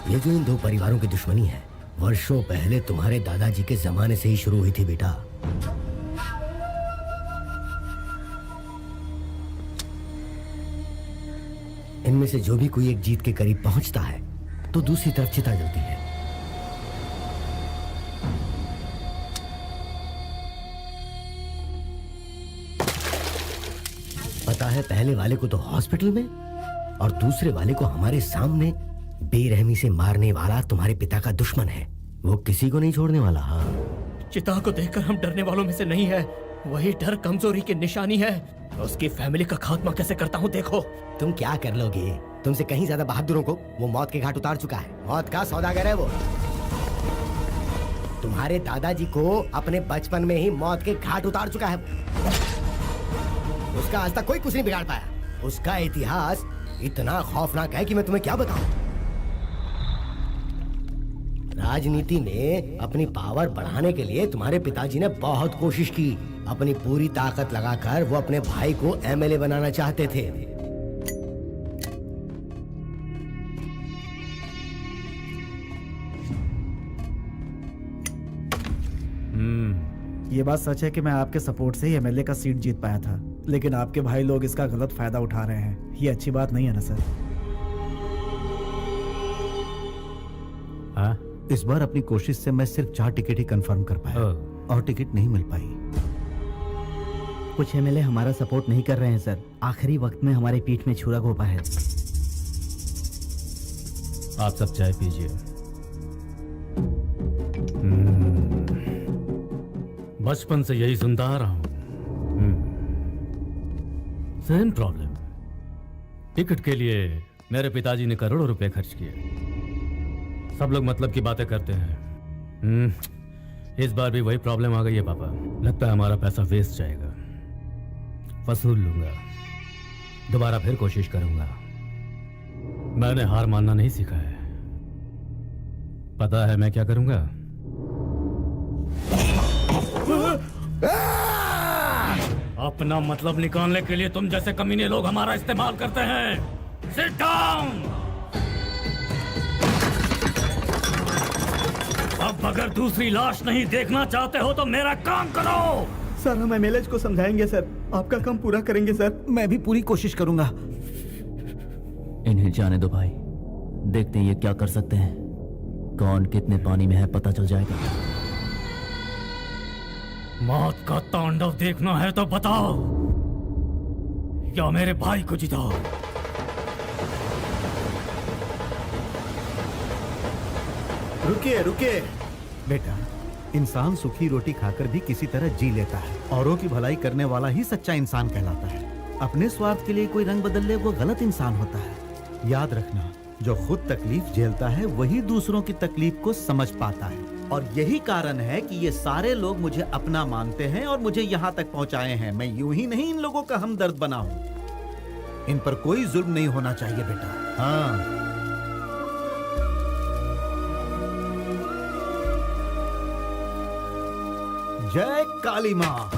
ये जो इन दो परिवारों की दुश्मनी है वर्षों पहले तुम्हारे दादाजी के जमाने से ही शुरू हुई थी बेटा। इनमें से जो भी कोई एक जीत के करीब पहुंचता है तो दूसरी तरफ चिता जलती है। पता है, पहले वाले को तो हॉस्पिटल में और दूसरे वाले को हमारे सामने बेरहमी से मारने वाला तुम्हारे पिता का दुश्मन है। वो किसी को नहीं छोड़ने वाला। हाँ, चिता को देखकर हम डरने वालों में से नहीं है। वही डर कमजोरी की निशानी है। उसकी फैमिली का खात्मा कैसे करता हूँ देखो। तुम क्या कर लोगे? तुमसे कहीं ज्यादा बहादुरों को वो मौत के घाट उतार चुका है। मौत का सौदागर है वो। तुम्हारे दादाजी को अपने बचपन में ही मौत के घाट उतार चुका है। उसका आज तक कोई कुछ नहीं बिगाड़ पाया। उसका इतिहास इतना खौफनाक है कि मैं तुम्हें क्या बताऊं। राजनीति में अपनी पावर बढ़ाने के लिए तुम्हारे पिताजी ने बहुत कोशिश की। अपनी पूरी ताकत लगाकर वो अपने भाई को एमएलए बनाना चाहते थे। ये बात सच है कि मैं आपके सपोर्ट से ही एमएलए का सीट जीत पाया था, लेकिन आपके भाई लोग इसका गलत फायदा उठा रहे हैं। ये अच्छी बात नहीं है ना सर? इस बार अपनी कोशिश से मैं सिर्फ 4 टिकट ही कंफर्म कर पाया और टिकट नहीं मिल पाई। कुछ एमएलए हमारा सपोर्ट नहीं कर रहे हैं सर। आखिरी वक्त में हमारे पीठ में छुरा घोंपा है। आप सब चाय पीजिए। बचपन से यही सुनता आ रहा हूं। Same problem. टिकट के लिए मेरे पिताजी ने करोड़ों रुपए खर्च किए। सब लोग मतलब की बातें करते हैं। इस बार भी वही प्रॉब्लम आ गई है पापा। लगता है हमारा पैसा वेस्ट जाएगा। वसूल लूंगा, दोबारा फिर कोशिश करूंगा। मैंने हार मानना नहीं सीखा है। पता है मैं क्या करूंगा? अपना मतलब निकालने के लिए तुम जैसे कमीने लोग हमारा इस्तेमाल करते हैं। Sit down. अब अगर दूसरी लाश नहीं देखना चाहते हो तो मेरा काम करो। सर हम एमएलए को समझाएंगे सर। आपका काम पूरा करेंगे सर। मैं भी पूरी कोशिश करूंगा। इन्हें जाने दो भाई, देखते हैं ये क्या कर सकते हैं। कौन कितने पानी में है पता चल जाएगा। मौत का तांडव देखना है तो बताओ, या मेरे भाई को जिताओ। रुकिए रुकिए बेटा, इंसान सूखी रोटी खाकर भी किसी तरह जी लेता है। औरों की भलाई करने वाला ही सच्चा इंसान कहलाता है। अपने स्वार्थ के लिए कोई रंग बदल ले वो गलत इंसान होता है। याद रखना, जो खुद तकलीफ झेलता है वही दूसरों की तकलीफ को समझ पाता है। और यही कारण है कि ये सारे लोग मुझे अपना मानते हैं और मुझे यहाँ तक पहुँचाए हैं। मैं यूं ही नहीं इन लोगों का हमदर्द बना हूँ। इन पर कोई जुल्म नहीं होना चाहिए बेटा। हाँ, जय काली माँ।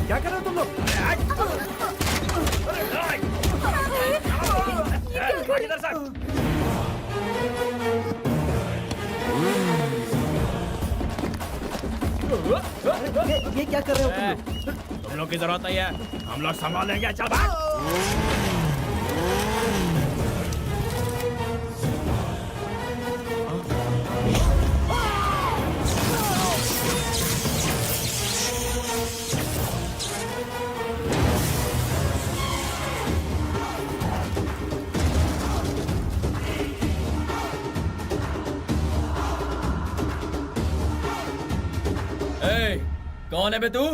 क्या कर रहे हो तुम लोग? ये क्या कर रहे हो तुम लोग? तुम लोग की जरूरत नहीं है, हम लोग संभालेंगे। चल भाग। ए, कौन है बे तू?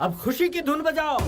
अब खुशी की धुन बजाओ।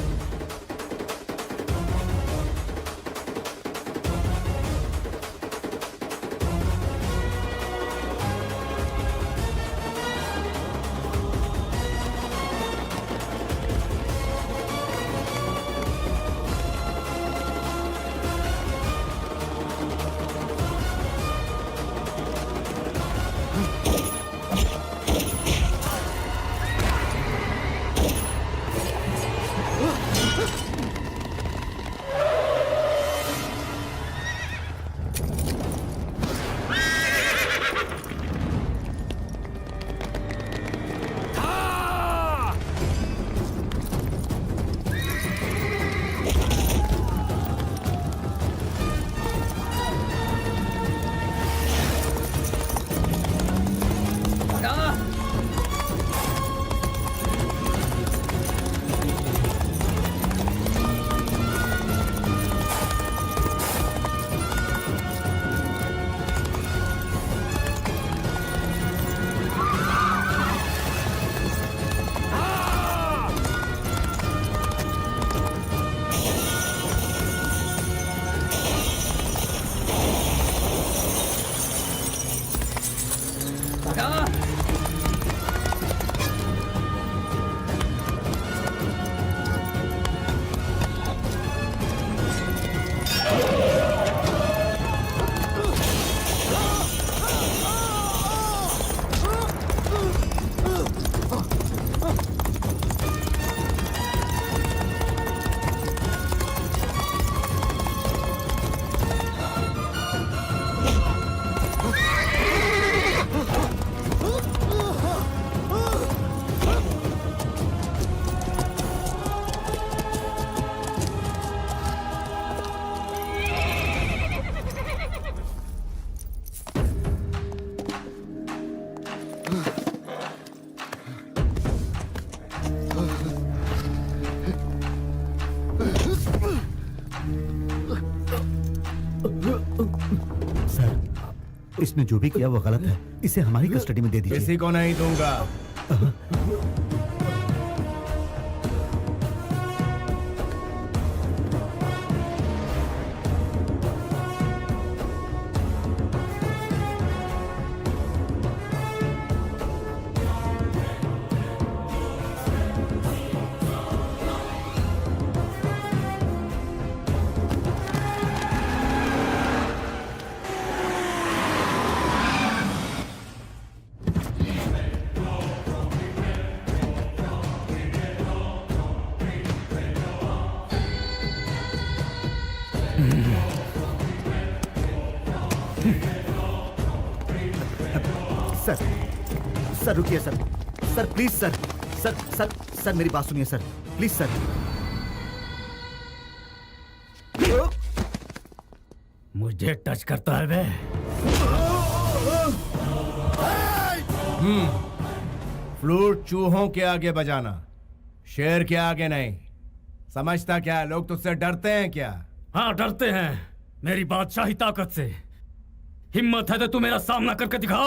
इसने जो भी किया वो गलत है। इसे हमारी कस्टडी में दे दीजिए। किसी को नहीं दूंगा। सर रुकिए sir. Sir please sir. Sir sir sir मेरी बात सुनिए सर, प्लीज सर। मुझे टच करता है बे। फ्लूट चूहों के आगे बजाना, शेर के आगे नहीं। समझता क्या लोग तुझसे डरते हैं क्या? हाँ डरते हैं मेरी बादशाही ताकत से। हिम्मत है तो तू मेरा सामना करके दिखा।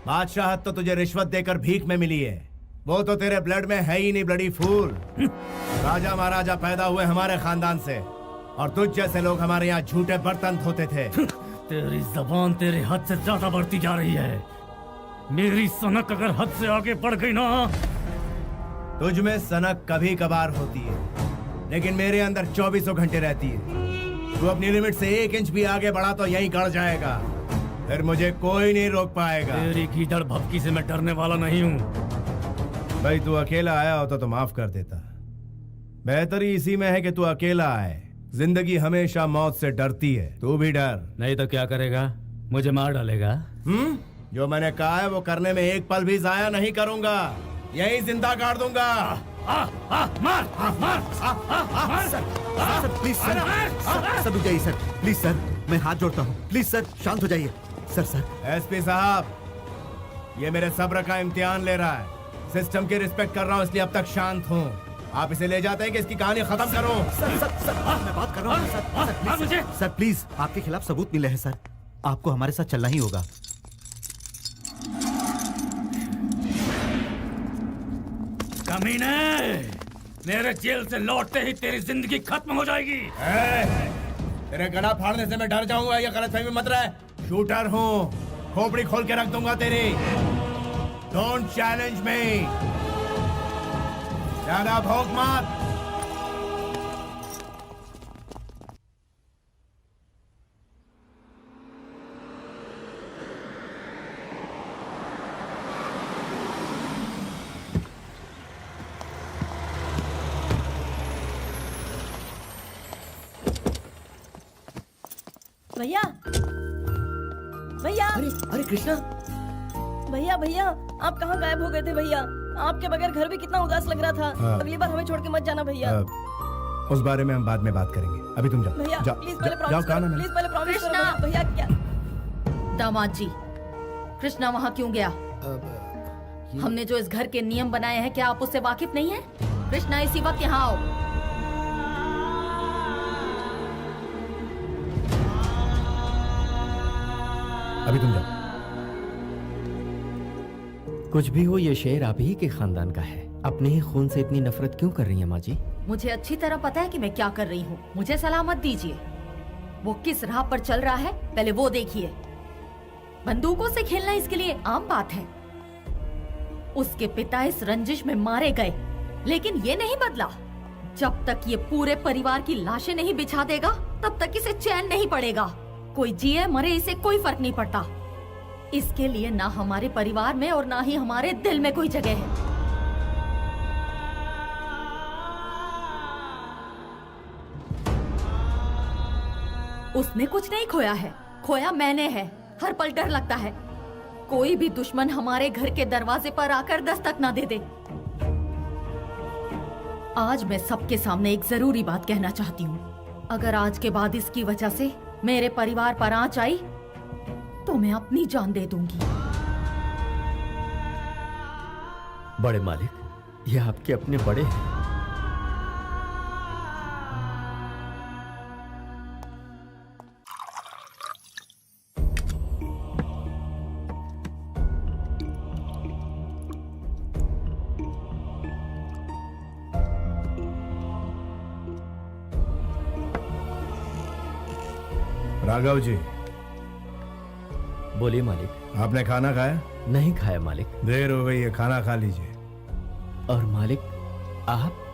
बादशाहत तो तुझे रिश्वत देकर भीख में मिली है, वो तो तेरे ब्लड में है ही नहीं ब्लडी फूल। राजा महाराजा पैदा हुए हमारे खानदान से, और तुझ जैसे लोग हमारे यहाँ झूठे बर्तन धोते थे। तेरी जबान तेरे हद से ज्यादा बढ़ती जा रही है। मेरी सनक अगर हद से आगे बढ़ गई ना। तुझ में सनक कभी कभार होती है, लेकिन मेरे अंदर 24 घंटे रहती है। तू अपनी लिमिट से 1 इंच भी आगे बढ़ा तो यहीं गड़ जाएगा, फिर मुझे कोई नहीं रोक पाएगा। तेरी गीदड़ भपकी से मैं डरने वाला नहीं हूँ। भाई तू अकेला आया होता तो माफ कर देता, बेहतरी इसी में है कि तू अकेला आए। जिंदगी हमेशा मौत से डरती है, तू भी डर। नहीं तो क्या करेगा, मुझे मार डालेगा? जो मैंने कहा है वो करने में एक पल भी जाया नहीं करूंगा, यही जिंदा गाड़ दूंगा। सर प्लीज सर, सर रुक जाइए सर, प्लीज सर, मैं हाथ जोड़ता हूँ, प्लीज सर शांत हो जाइए। सर एसपी साहब, ये मेरे सब्र का इम्तिहान ले रहा है। सिस्टम की रिस्पेक्ट कर रहा हूँ इसलिए अब तक शांत हूँ। आप इसे ले जाते हैं कि इसकी कहानी खत्म करो। सर मैं बात कर रहा हूँ सर प्लीज, आपके खिलाफ सबूत मिले हैं सर, आपको हमारे साथ चलना ही होगा। कमीने, मेरे जेल से लौटते ही तेरी जिंदगी खत्म हो जाएगी। तेरे गला फाड़ने से मैं डर जाऊंगा, ये गलतफहमी मत रहे। शूटर हूँ, खोपड़ी खोल के रख दूंगा तेरी। डोंट चैलेंज मी, ज्यादा भौंक मत। भैया भैया, अरे कृष्णा, भैया भैया आप कहाँ गायब हो गए थे भैया? आपके बगैर घर भी कितना उदास लग रहा था। अगली बार हमें छोड़ के मत जाना भैया। उस बारे में हम बाद में बात करेंगे, अभी तुम जाओ। भैया प्लीज पहले जाओ, प्रॉमिस कहा ना करो, मैंने। प्लीज पहले प्रॉमिस करो कृष्णा! भैया। क्या दामाद जी, कृष्णा वहाँ क्यों गया? हमने जो इस घर के नियम बनाए हैं, क्या आप उससे वाकिफ नहीं हैं? कृष्णा इसी वक्त यहाँ आओ। अभी तुम जाओ। कुछ भी हो, ये शेर आप ही के खानदान का है। अपने ही खून से इतनी नफरत क्यों कर रही है माँ जी? मुझे अच्छी तरह पता है कि मैं क्या कर रही हूँ। मुझे सलाह मत दीजिए। वो किस राह पर चल रहा है पहले वो देखिए। बंदूकों से खेलना इसके लिए आम बात है। उसके पिता इस रंजिश में मारे गए, लेकिन ये नहीं बदला। जब तक ये पूरे परिवार की लाशें नहीं बिछा देगा, तब तक इसे चैन नहीं पड़ेगा। कोई जिए मरे इसे कोई फर्क नहीं पड़ता। इसके लिए ना हमारे परिवार में और ना ही हमारे दिल में कोई जगह है। उसने कुछ नहीं खोया है, खोया मैंने है। हर पल डर लगता है कोई भी दुश्मन हमारे घर के दरवाजे पर आकर दस्तक ना दे दे। आज मैं सबके सामने एक जरूरी बात कहना चाहती हूँ। अगर आज के बाद इसकी वजह से मेरे परिवार पर आंच आई तो मैं अपनी जान दे दूंगी। बड़े मालिक, ये आपके अपने बड़े हैं। राघव जी, बोलिए मालिक। आपने खाना खाया? नहीं खाया मालिक। देर हो गई है, खाना खा लीजिए। और मालिक आप?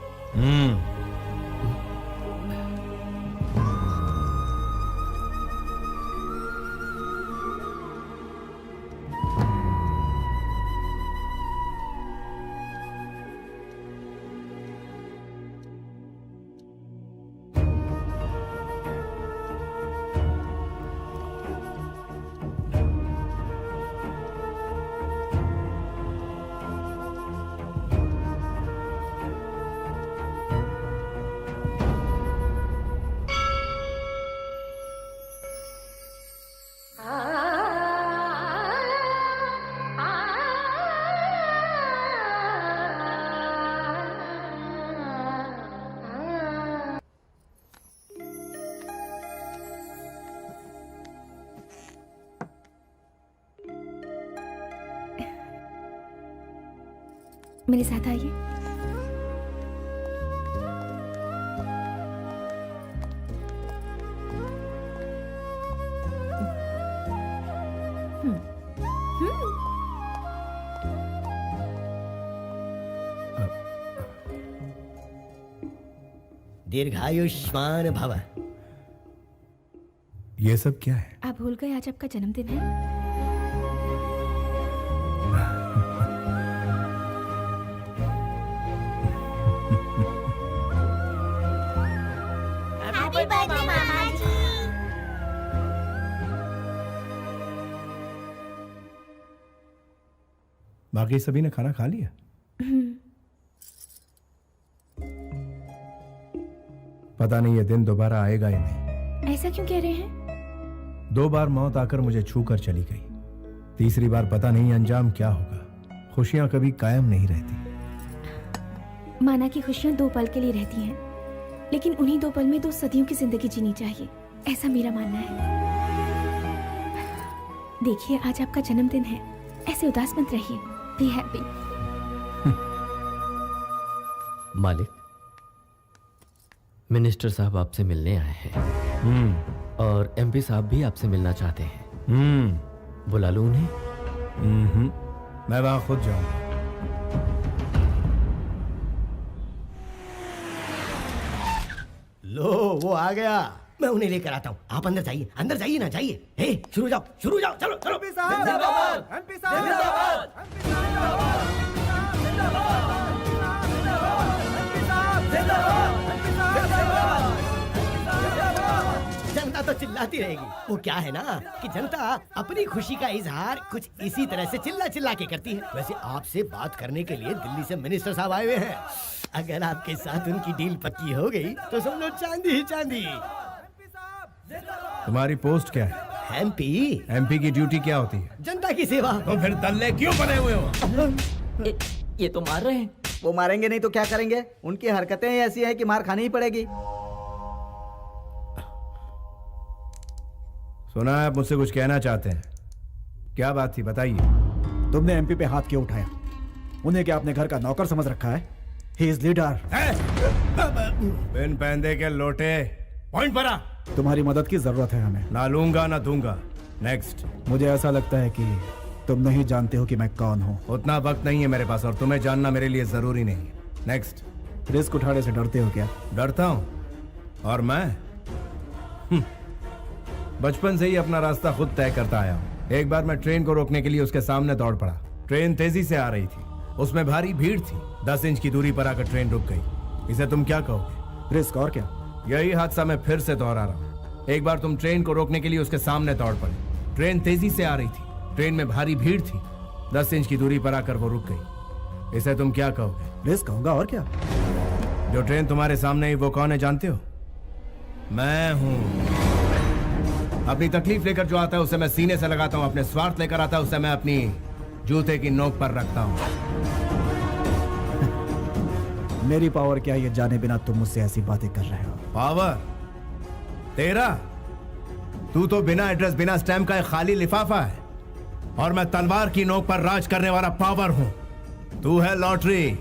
मेरे साथ आइए। दीर्घायुष्मान भव। ये सब क्या है? आप भूल गए आज आपका जन्मदिन है? हैप्पी बर्थडे मामा जी। बाकी सभी ने खाना खा लिया? पता नहीं ये दिन दोबारा आएगा या नहीं। ऐसा क्यों कह रहे हैं? 2 बार मौत आकर मुझे छू कर चली गई, तीसरी बार पता नहीं अंजाम क्या होगा। खुशियां कभी कायम नहीं रहती। माना कि खुशियां 2 पल के लिए रहती हैं, लेकिन उन्हीं 2 पल में 2 सदियों की जिंदगी जीनी चाहिए, ऐसा मेरा मानना है। देखिए आज आपका जन्मदिन है, ऐसे उदास मत रहिए। Be happy. मालिक, मिनिस्टर साहब आपसे मिलने आए हैं और एमपी साहब भी आपसे मिलना चाहते हैं। बुला लूं उन्हें? मैं वहां खुद जाऊंगा। लो वो आ गया, मैं उन्हें लेकर आता हूँ। आप अंदर जाइए, अंदर जाइए ना, जाइए। हे शुरू जाओ, शुरू जाओ, चलो चलो। जनता तो चिल्लाती रहेगी। वो क्या है ना कि जनता अपनी खुशी का इजहार कुछ इसी तरह से चिल्ला चिल्ला के करती है। वैसे आपसे बात करने के लिए दिल्ली से मिनिस्टर साहब आए हुए हैं। अगर आपके साथ उनकी डील पक्की हो गई तो समझो चांदी ही चांदी। तुम्हारी पोस्ट क्या है? एमपी। एमपी की ड्यूटी क्या होती है? जनता की सेवा। तो फिर दल्ले क्यों बने हुए हो? ये तो मार रहे हैं। वो मारेंगे नहीं तो क्या करेंगे? उनकी हरकतें ऐसी हैं कि मार खानी ही पड़ेगी। सुना है आप मुझसे कुछ कहना चाहते हैं, क्या बात थी बताइए। तुमने एमपी पे हाथ क्यों उठाया? उन्हें क्या अपने घर का नौकर समझ रखा है? He is leader. बिन पैंदे के लोटे, पॉइंट पर आ। तुम्हारी मदद की जरूरत है हमें। ना लूंगा ना दूंगा। नेक्स्ट। मुझे ऐसा लगता है कि तुम नहीं जानते हो कि मैं कौन हूँ। उतना वक्त नहीं है मेरे पास और तुम्हें जानना मेरे लिए जरूरी नहीं है। नेक्स्ट। रिस्क उठाने से डरते हो क्या? डरता हूँ? और मैं बचपन से ही अपना रास्ता खुद तय करता आया हूँ। एक बार मैं ट्रेन को रोकने के लिए उसके सामने दौड़ पड़ा। ट्रेन तेजी से आ रही थी, उसमें भारी भीड़ थी। 10 इंच की दूरी पर आकर ट्रेन रुक गई। इसे तुम क्या कहोगे? रिस्क और क्या? यही हादसा मैं फिर से दोहरा रहा हूँ। एक बार तुम ट्रेन को रोकने के लिए उसके सामने दौड़ पड़े। ट्रेन तेजी से आ रही थी, ट्रेन में भारी भीड़ थी। 10 इंच की दूरी पर आकर वो रुक गई। इसे तुम क्या कहोगे? रिस्क कहूंगा और क्या। जो ट्रेन तुम्हारे सामने ही वो कौन है जानते हो? मैं हूँ। अपनी तकलीफ लेकर जो आता है उसे मैं सीने से लगाता हूँ, अपने स्वार्थ लेकर आता है उसे मैं अपनी जूते की नोक पर रखता हूँ। मेरी पावर क्या ये जाने बिना तुम मुझसे ऐसी बातें कर रहे हो? पावर तेरा? तू तो बिना एड्रेस बिना स्टैम्प का एक खाली लिफाफा है और मैं तलवार की नोक पर राज करने वाला पावर हूँ। तू है लॉटरी,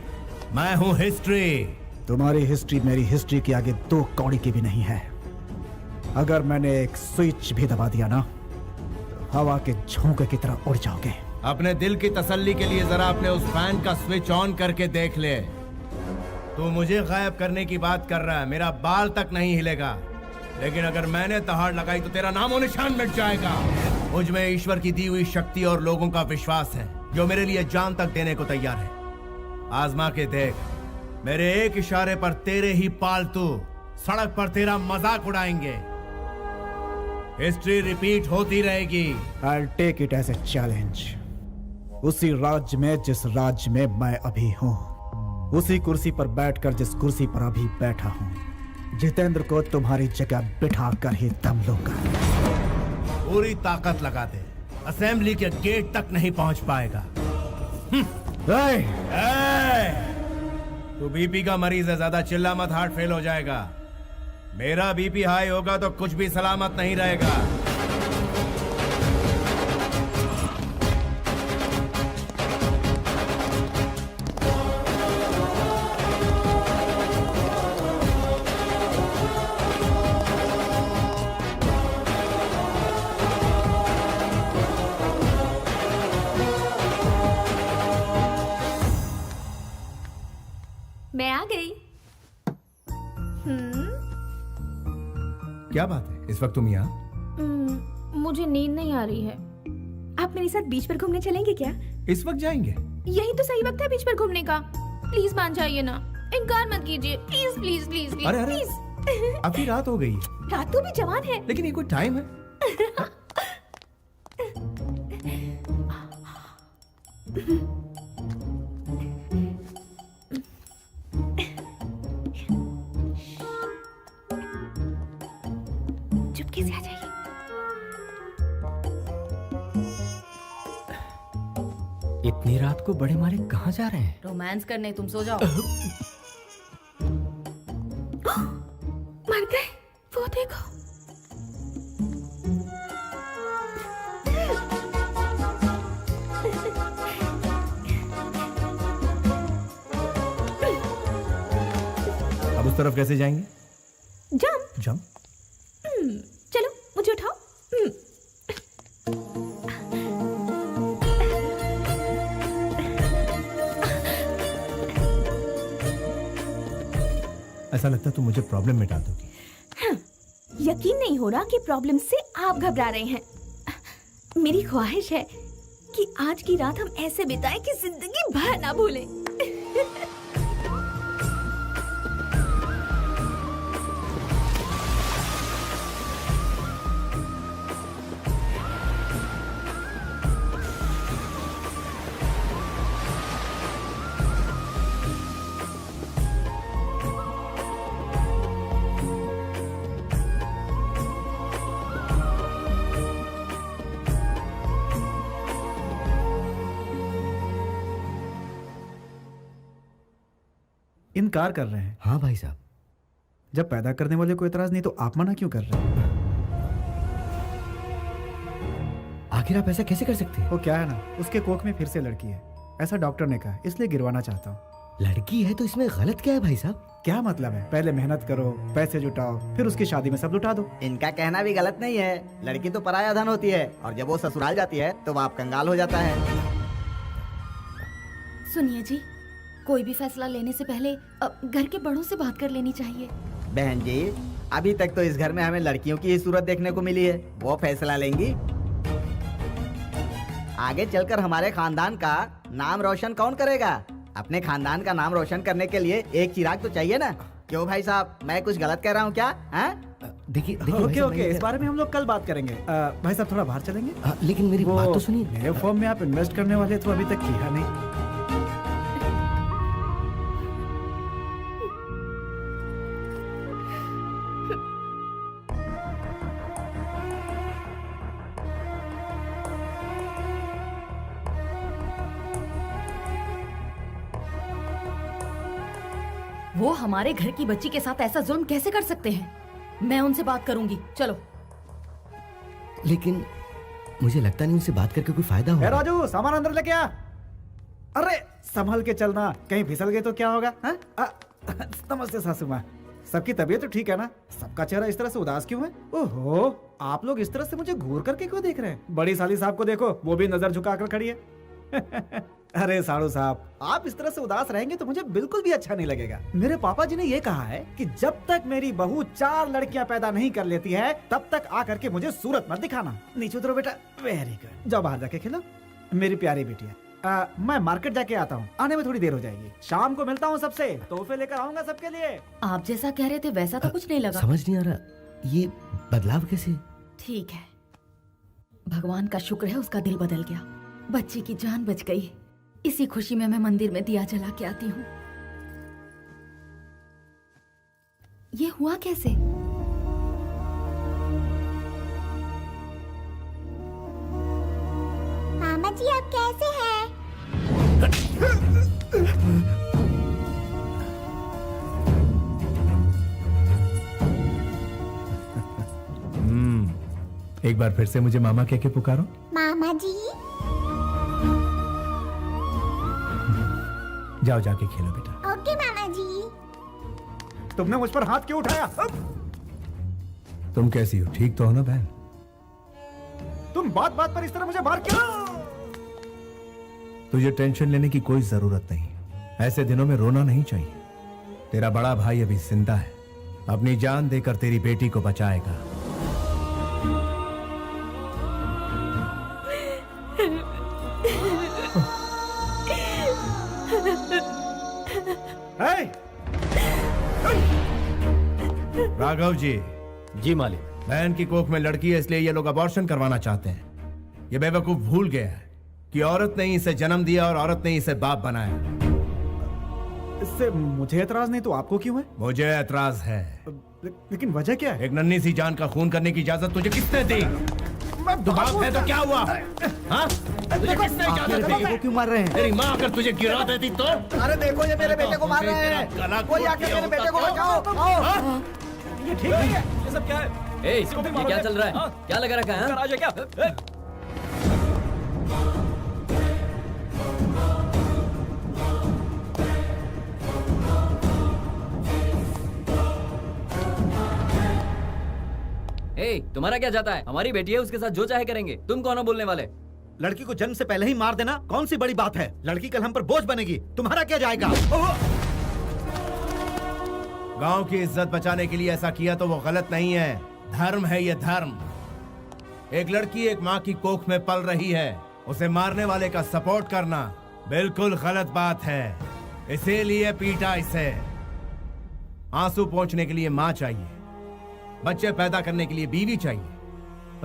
मैं हूँ हिस्ट्री। तुम्हारी हिस्ट्री मेरी हिस्ट्री के आगे 2 कौड़ी की भी नहीं है। अगर मैंने एक स्विच भी दबा दिया ना, हवा के झोंके की तरह उड़ जाओगे। अपने दिल की तसल्ली के लिए जरा अपने उस फैन का स्विच ऑन करके देख ले। तू मुझे गायब करने की बात कर रहा है, मेरा बाल तक नहीं हिलेगा, लेकिन अगर मैंने दहाड़ लगाई तो तेरा नामो निशान मिट जाएगा। मुझ में ईश्वर की दी हुई शक्ति और लोगों का विश्वास है जो मेरे लिए जान तक देने को तैयार है। आजमा के देख, मेरे एक इशारे पर तेरे ही पालतू सड़क पर तेरा मजाक उड़ाएंगे। हिस्ट्री रिपीट होती रहेगी। I'll take it as a challenge। उसी राज्य में जिस राज्य में मैं अभी हूँ, उसी कुर्सी पर बैठकर जिस कुर्सी पर अभी बैठा हूँ, जितेंद्र को तुम्हारी जगह बिठा कर ही दम लूंगा। पूरी ताकत लगा दे, असेंबली के गेट तक नहीं पहुंच पाएगा। तू बीपी का मरीज है, ज्यादा चिल्ला मत, हार्ट फेल हो जाएगा। मेरा बीपी हाई होगा तो कुछ भी सलामत नहीं रहेगा। मैं आ गई। क्या बात है, इस वक्त तुम यहाँ? मुझे नींद नहीं आ रही है। आप मेरे साथ बीच पर घूमने चलेंगे क्या? इस वक्त जाएंगे? यही तो सही वक्त है बीच पर घूमने का। प्लीज मान जाइए ना, इनकार मत कीजिए, प्लीज प्लीज प्लीज प्लीज। अरे प्लीज। अभी रात हो गई। रात तो भी जवान है। लेकिन ये कोई टाइम है? चुपके से आ जाइए। इतनी रात को बड़े मालिक कहाँ जा रहे हैं? रोमांस करने, तुम सो जाओ। मर गए, वो देखो। अब उस तरफ कैसे जाएंगे? जंप। जंप? चलो मुझे उठाओ। ऐसा लगता है तुम मुझे प्रॉब्लम में डाल दोगी। यकीन नहीं हो रहा कि प्रॉब्लम से आप घबरा रहे हैं। मेरी ख्वाहिश है कि आज की रात हम ऐसे बिताएं कि जिंदगी भर ना भूलें। इनकार कर रहे हैं? हाँ भाई साहब। जब पैदा करने वाले को इतराज नहीं तो आप मना क्यों कर रहे हैं? आखिर आप ऐसा कैसे कर सकते हैं? वो क्या है ना, उसके कोख में फिर से लड़की है, ऐसा डॉक्टर ने कहा, इसलिए गिरवाना चाहता हूँ। लड़की है तो इसमें गलत क्या है भाई साहब? क्या मतलब है? पहले मेहनत करो, पैसे जुटाओ, फिर उसकी शादी में सब लुटा दो। इनका कहना भी गलत नहीं है। लड़की तो पराया धन होती है और जब वो ससुराल जाती है तो बाप कंगाल हो जाता है। सुनिए जी, कोई भी फैसला लेने से पहले घर के बड़ों से बात कर लेनी चाहिए। बहन जी, अभी तक तो इस घर में हमें लड़कियों की ही सूरत देखने को मिली है। वो फैसला लेंगी। आगे चलकर हमारे खानदान का नाम रोशन कौन करेगा? अपने खानदान का नाम रोशन करने के लिए एक चिराग तो चाहिए ना। क्यों भाई साहब, मैं कुछ गलत कह रहा हूँ क्या? देखिए ओके ओके, इस बारे में हम लोग कल बात करेंगे। भाई साहब थोड़ा बाहर चलेंगे? लेकिन मेरी बात तो सुनिए। नए फॉर्म में आप इन्वेस्ट करने वाले तो अभी तक किया नहीं। वो हमारे घर की बच्ची के साथ ऐसा जुल्म कैसे कर सकते हैं? मैं उनसे बात करूंगी, चलो। लेकिन मुझे लगता नहीं उनसे बात करके कोई फायदा होगा। राजू, सामान अंदर लेके आ। अरे संभल के चलना, कहीं फिसल गए तो क्या होगा? नमस्ते सासू माँ, सबकी तबीयत तो ठीक है ना? सबका चेहरा इस तरह से उदास क्यों है? ओहो, आप लोग इस तरह से मुझे घूर करके क्यों देख रहे हैं? बड़ी साली साहब को देखो, वो भी नजर झुकाकर खड़ी है। अरे साड़ू साहब, आप इस तरह से उदास रहेंगे तो मुझे बिल्कुल भी अच्छा नहीं लगेगा। मेरे पापा जी ने ये कहा है कि जब तक मेरी बहू 4 लड़कियां पैदा नहीं कर लेती है तब तक आकर के मुझे सूरत मत दिखाना। नीचे उतरो बेटा। वेरी गुड, जाओ बाहर जाके खेलो मेरी प्यारी बिटिया। मैं मार्केट जाके आता हूँ, आने में थोड़ी देर हो जाएगी। शाम को मिलता हूँ सबसे, तोहफे लेकर आऊंगा सबके लिए। आप जैसा कह रहे थे वैसा तो कुछ नहीं लगा। समझ नहीं आ रहा, ये बदलाव कैसे? ठीक है, भगवान का शुक्र है उसका दिल बदल गया, बच्ची की जान बच गई। इसी खुशी में मैं मंदिर में दिया जला के आती हूँ। ये हुआ कैसे? मामा जी आप कैसे हैं? एक बार फिर से मुझे मामा कह के पुकारो। मामा जी। जाओ जाके खेलो बेटा। ओके मामा जी। तुमने मुझ पर हाथ क्यों उठाया? तुम कैसी हो? ठीक तो हो ना बहन? तुम बात बात पर इस तरह मुझे मार क्यों? तुझे टेंशन लेने की कोई जरूरत नहीं। ऐसे दिनों में रोना नहीं चाहिए। तेरा बड़ा भाई अभी जिंदा है, अपनी जान देकर तेरी बेटी को बचाएगा। राघव जी। जी मालिक। बहन की कोख में लड़की है, इसलिए ये लोग अबॉर्शन करवाना चाहते हैं। ये बेवकूफ भूल गया है कि औरत ने ही इसे जन्म दिया और औरत ने ही इसे बाप बनाया। इससे मुझे एतराज नहीं तो आपको क्यों है? मुझे एतराज है। लेकिन वजह क्या है? एक नन्ही सी जान का खून करने की इजाजत तुझे किसने दी? तू बाप है तो क्या हुआ? हाँ? तुझे किसने इजाजत दी? को क्यों मार रहे हैं? तेरी माँ अगर तुझे गिरा देती तो? अरे देखो ये मेरे बेटे को मार रहे हैं। कोई आके मेरे बेटे को बचाओ। आओ। ये ठीक नहीं है। ये सब क्या है? ए, ये क्या चल रहा है? क्या लगा रखा है? राज है क्या? तुम्हारा क्या जाता है? हमारी बेटी है, उसके साथ जो चाहे करेंगे। तुम कौन हो बोलने वाले? लड़की को जन्म से पहले ही मार देना कौन सी बड़ी बात है? लड़की कल हम पर बोझ बनेगी, तुम्हारा क्या जाएगा? गांव की इज्जत बचाने के लिए ऐसा किया तो वो गलत नहीं है, धर्म है ये धर्म। एक लड़की एक माँ की कोख में पल रही है, उसे मारने वाले का सपोर्ट करना बिल्कुल गलत बात है। इसीलिए पीटा इसे। आंसू पोंछने के लिए माँ चाहिए, बच्चे पैदा करने के लिए बीवी चाहिए,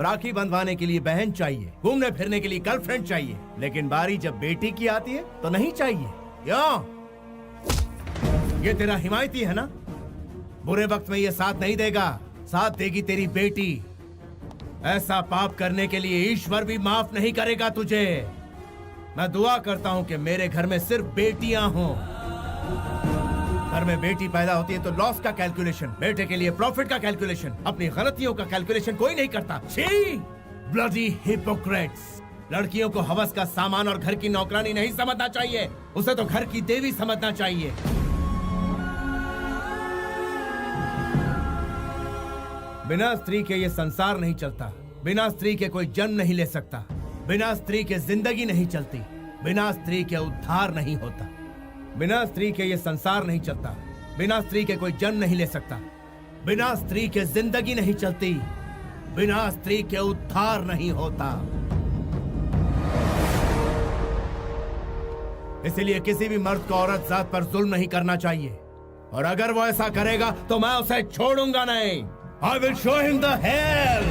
राखी बंधवाने के लिए बहन चाहिए, घूमने फिरने के लिए गर्लफ्रेंड चाहिए, लेकिन बारी जब बेटी की आती है तो नहीं चाहिए। क्यों? ये तेरा हिमायती है ना? बुरे वक्त में ये साथ नहीं देगा, साथ देगी तेरी बेटी। ऐसा पाप करने के लिए ईश्वर भी माफ नहीं करेगा तुझे। मैं दुआ करता हूं कि मेरे घर में सिर्फ बेटियां हों। घर में बेटी पैदा होती है तो लॉस का कैलकुलेशन, बेटे के लिए प्रॉफिट का कैलकुलेशन, अपनी गलतियों का कैलकुलेशन कोई नहीं करता। छी! Bloody Hippocrates! लड़कियों को हवस का सामान और घर की नौकरानी नहीं समझना चाहिए, उसे तो घर की देवी समझना चाहिए। बिना स्त्री के ये संसार नहीं चलता, बिना स्त्री के कोई जन्म नहीं ले सकता, बिना स्त्री के जिंदगी नहीं चलती, बिना स्त्री के उद्धार नहीं होता। बिना स्त्री के ये संसार नहीं चलता, बिना स्त्री के कोई जन्म नहीं ले सकता, बिना स्त्री के जिंदगी नहीं चलती, बिना स्त्री के उद्धार नहीं होता। इसीलिए किसी भी मर्द को औरत जात पर जुल्म नहीं करना चाहिए, और अगर वो ऐसा करेगा तो मैं उसे छोड़ूंगा नहीं। I will show him the hell!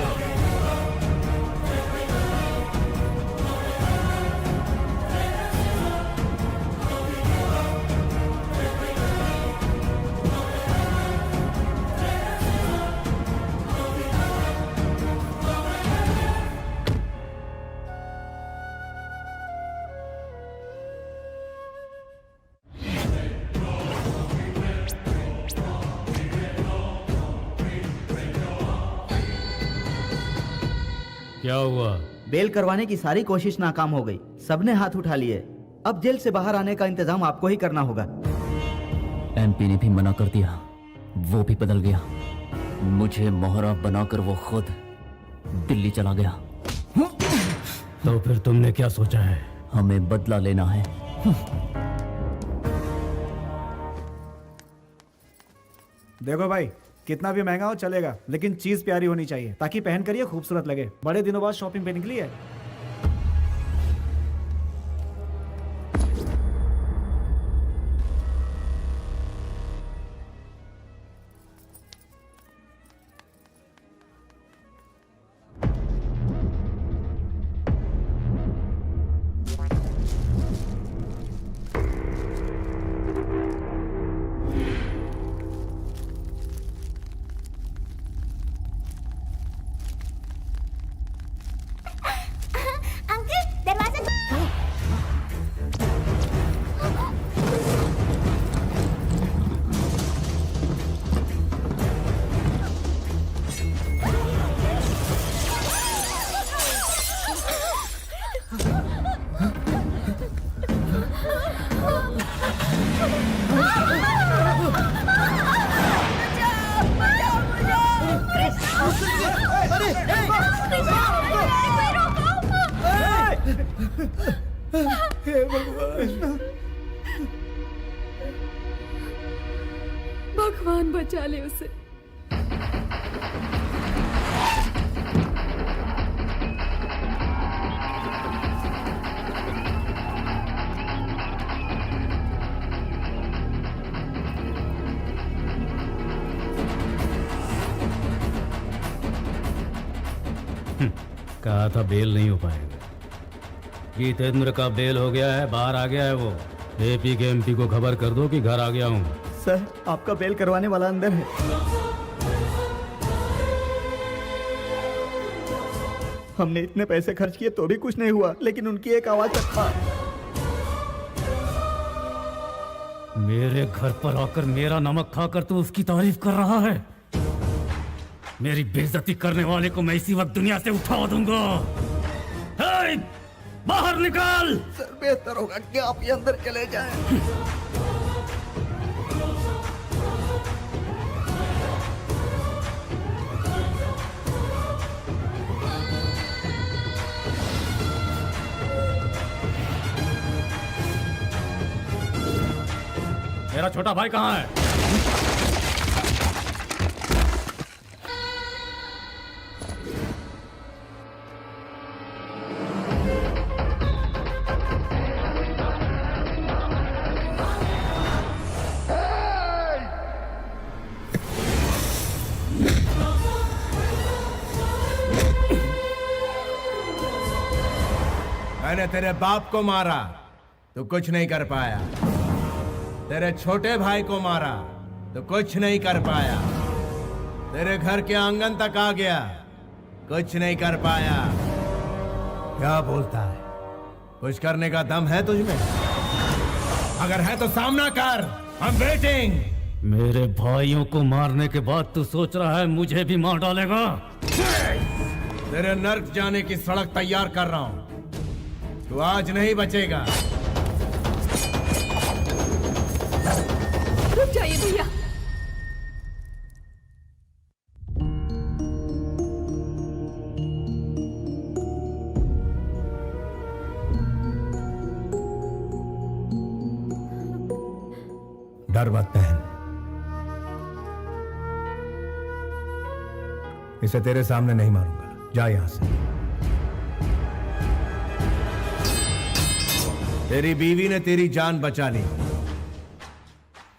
क्या हुआ? बेल करवाने की सारी कोशिश नाकाम हो गई, सबने हाथ उठा लिए। अब जेल से बाहर आने का इंतजाम आपको ही करना होगा। एमपी ने भी मना कर दिया, वो भी बदल गया। मुझे मोहरा बनाकर वो खुद दिल्ली चला गया। तो फिर तुमने क्या सोचा है? हमें बदला लेना है। देखो भाई, कितना भी महंगा हो चलेगा, लेकिन चीज प्यारी होनी चाहिए ताकि पहन कर ये खूबसूरत लगे। बड़े दिनों बाद शॉपिंग पे निकली है। भगवान बचा ले उसे। कहा था बेल नहीं हो पाएगा। जितेंद्र का बेल हो गया है, बाहर आ गया है वो। एपी के एमपी को खबर कर दो कि घर आ गया हूँ। सर, आपका बेल करवाने वाला अंदर है। हमने इतने पैसे खर्च किए तो भी कुछ नहीं हुआ, लेकिन उनकी एक आवाज तक था। मेरे घर पर आकर मेरा नमक खाकर तू उसकी तारीफ कर रहा है। मेरी बेइज्जती करने वाले को मैं इसी वक्त दुनिया से उठा दूंगा। हे, बाहर निकाल। सर, बेहतर होगा कि आप ये अंदर चले जाएं। मेरा छोटा भाई कहाँ है? मैंने तेरे बाप को मारा, तो कुछ नहीं कर पाया। तेरे छोटे भाई को मारा तो कुछ नहीं कर पाया। तेरे घर के आंगन तक आ गया, कुछ नहीं कर पाया। क्या बोलता है? कुछ करने का दम है तुझमें? अगर है तो सामना कर। I'm waiting। मेरे भाइयों को मारने के बाद तू सोच रहा है मुझे भी मार डालेगा? तेरे नर्क जाने की सड़क तैयार कर रहा हूं। तू आज नहीं बचेगा। रुक जाइए भैया। डर मत बहन, इसे तेरे सामने नहीं मारूंगा। जा यहां से। तेरी बीवी ने तेरी जान बचा ली।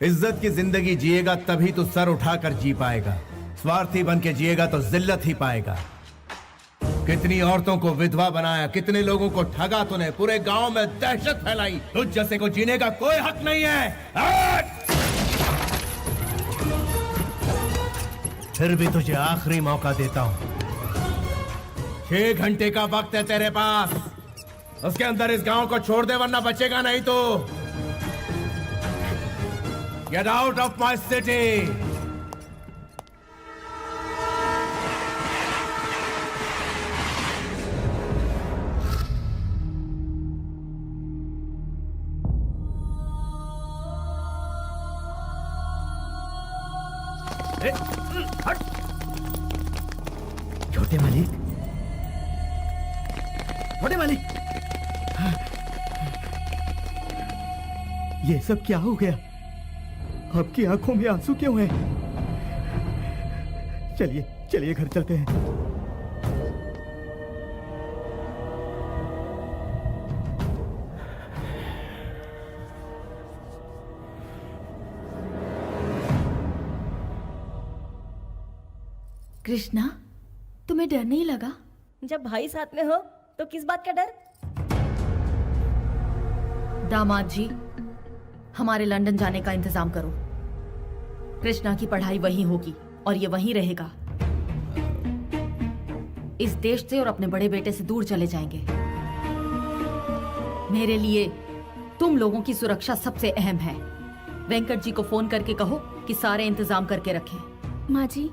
इज्जत की जिंदगी जिएगा तभी तो सर उठाकर जी पाएगा। स्वार्थी बन के जिएगा तो जिल्लत ही पाएगा। कितनी औरतों को विधवा बनाया, कितने लोगों को ठगा तूने। पूरे गांव में दहशत फैलाई। तुझ जैसे को जीने का कोई हक नहीं है। फिर भी तुझे आखिरी मौका देता हूं। 6 घंटे का वक्त है तेरे पास। उसके अंदर इस गांव को छोड़ दे, वरना बचेगा नहीं तो। Get out of my city! छोटे मालिक, छोटे मालिक, ये सब क्या हो गया? आपकी आंखों में आंसू क्यों हैं? चलिए चलिए घर चलते हैं। कृष्णा, तुम्हें डर नहीं लगा? जब भाई साथ में हो तो किस बात का डर? दामाद जी, हमारे लंदन जाने का इंतजाम करो। कृष्णा की पढ़ाई वहीं होगी और ये वहीं रहेगा। इस देश से और अपने बड़े बेटे से दूर चले जाएंगे। मेरे लिए तुम लोगों की सुरक्षा सबसे अहम है। वेंकट जी को फोन करके कहो कि सारे इंतजाम करके रखें। माँ जी,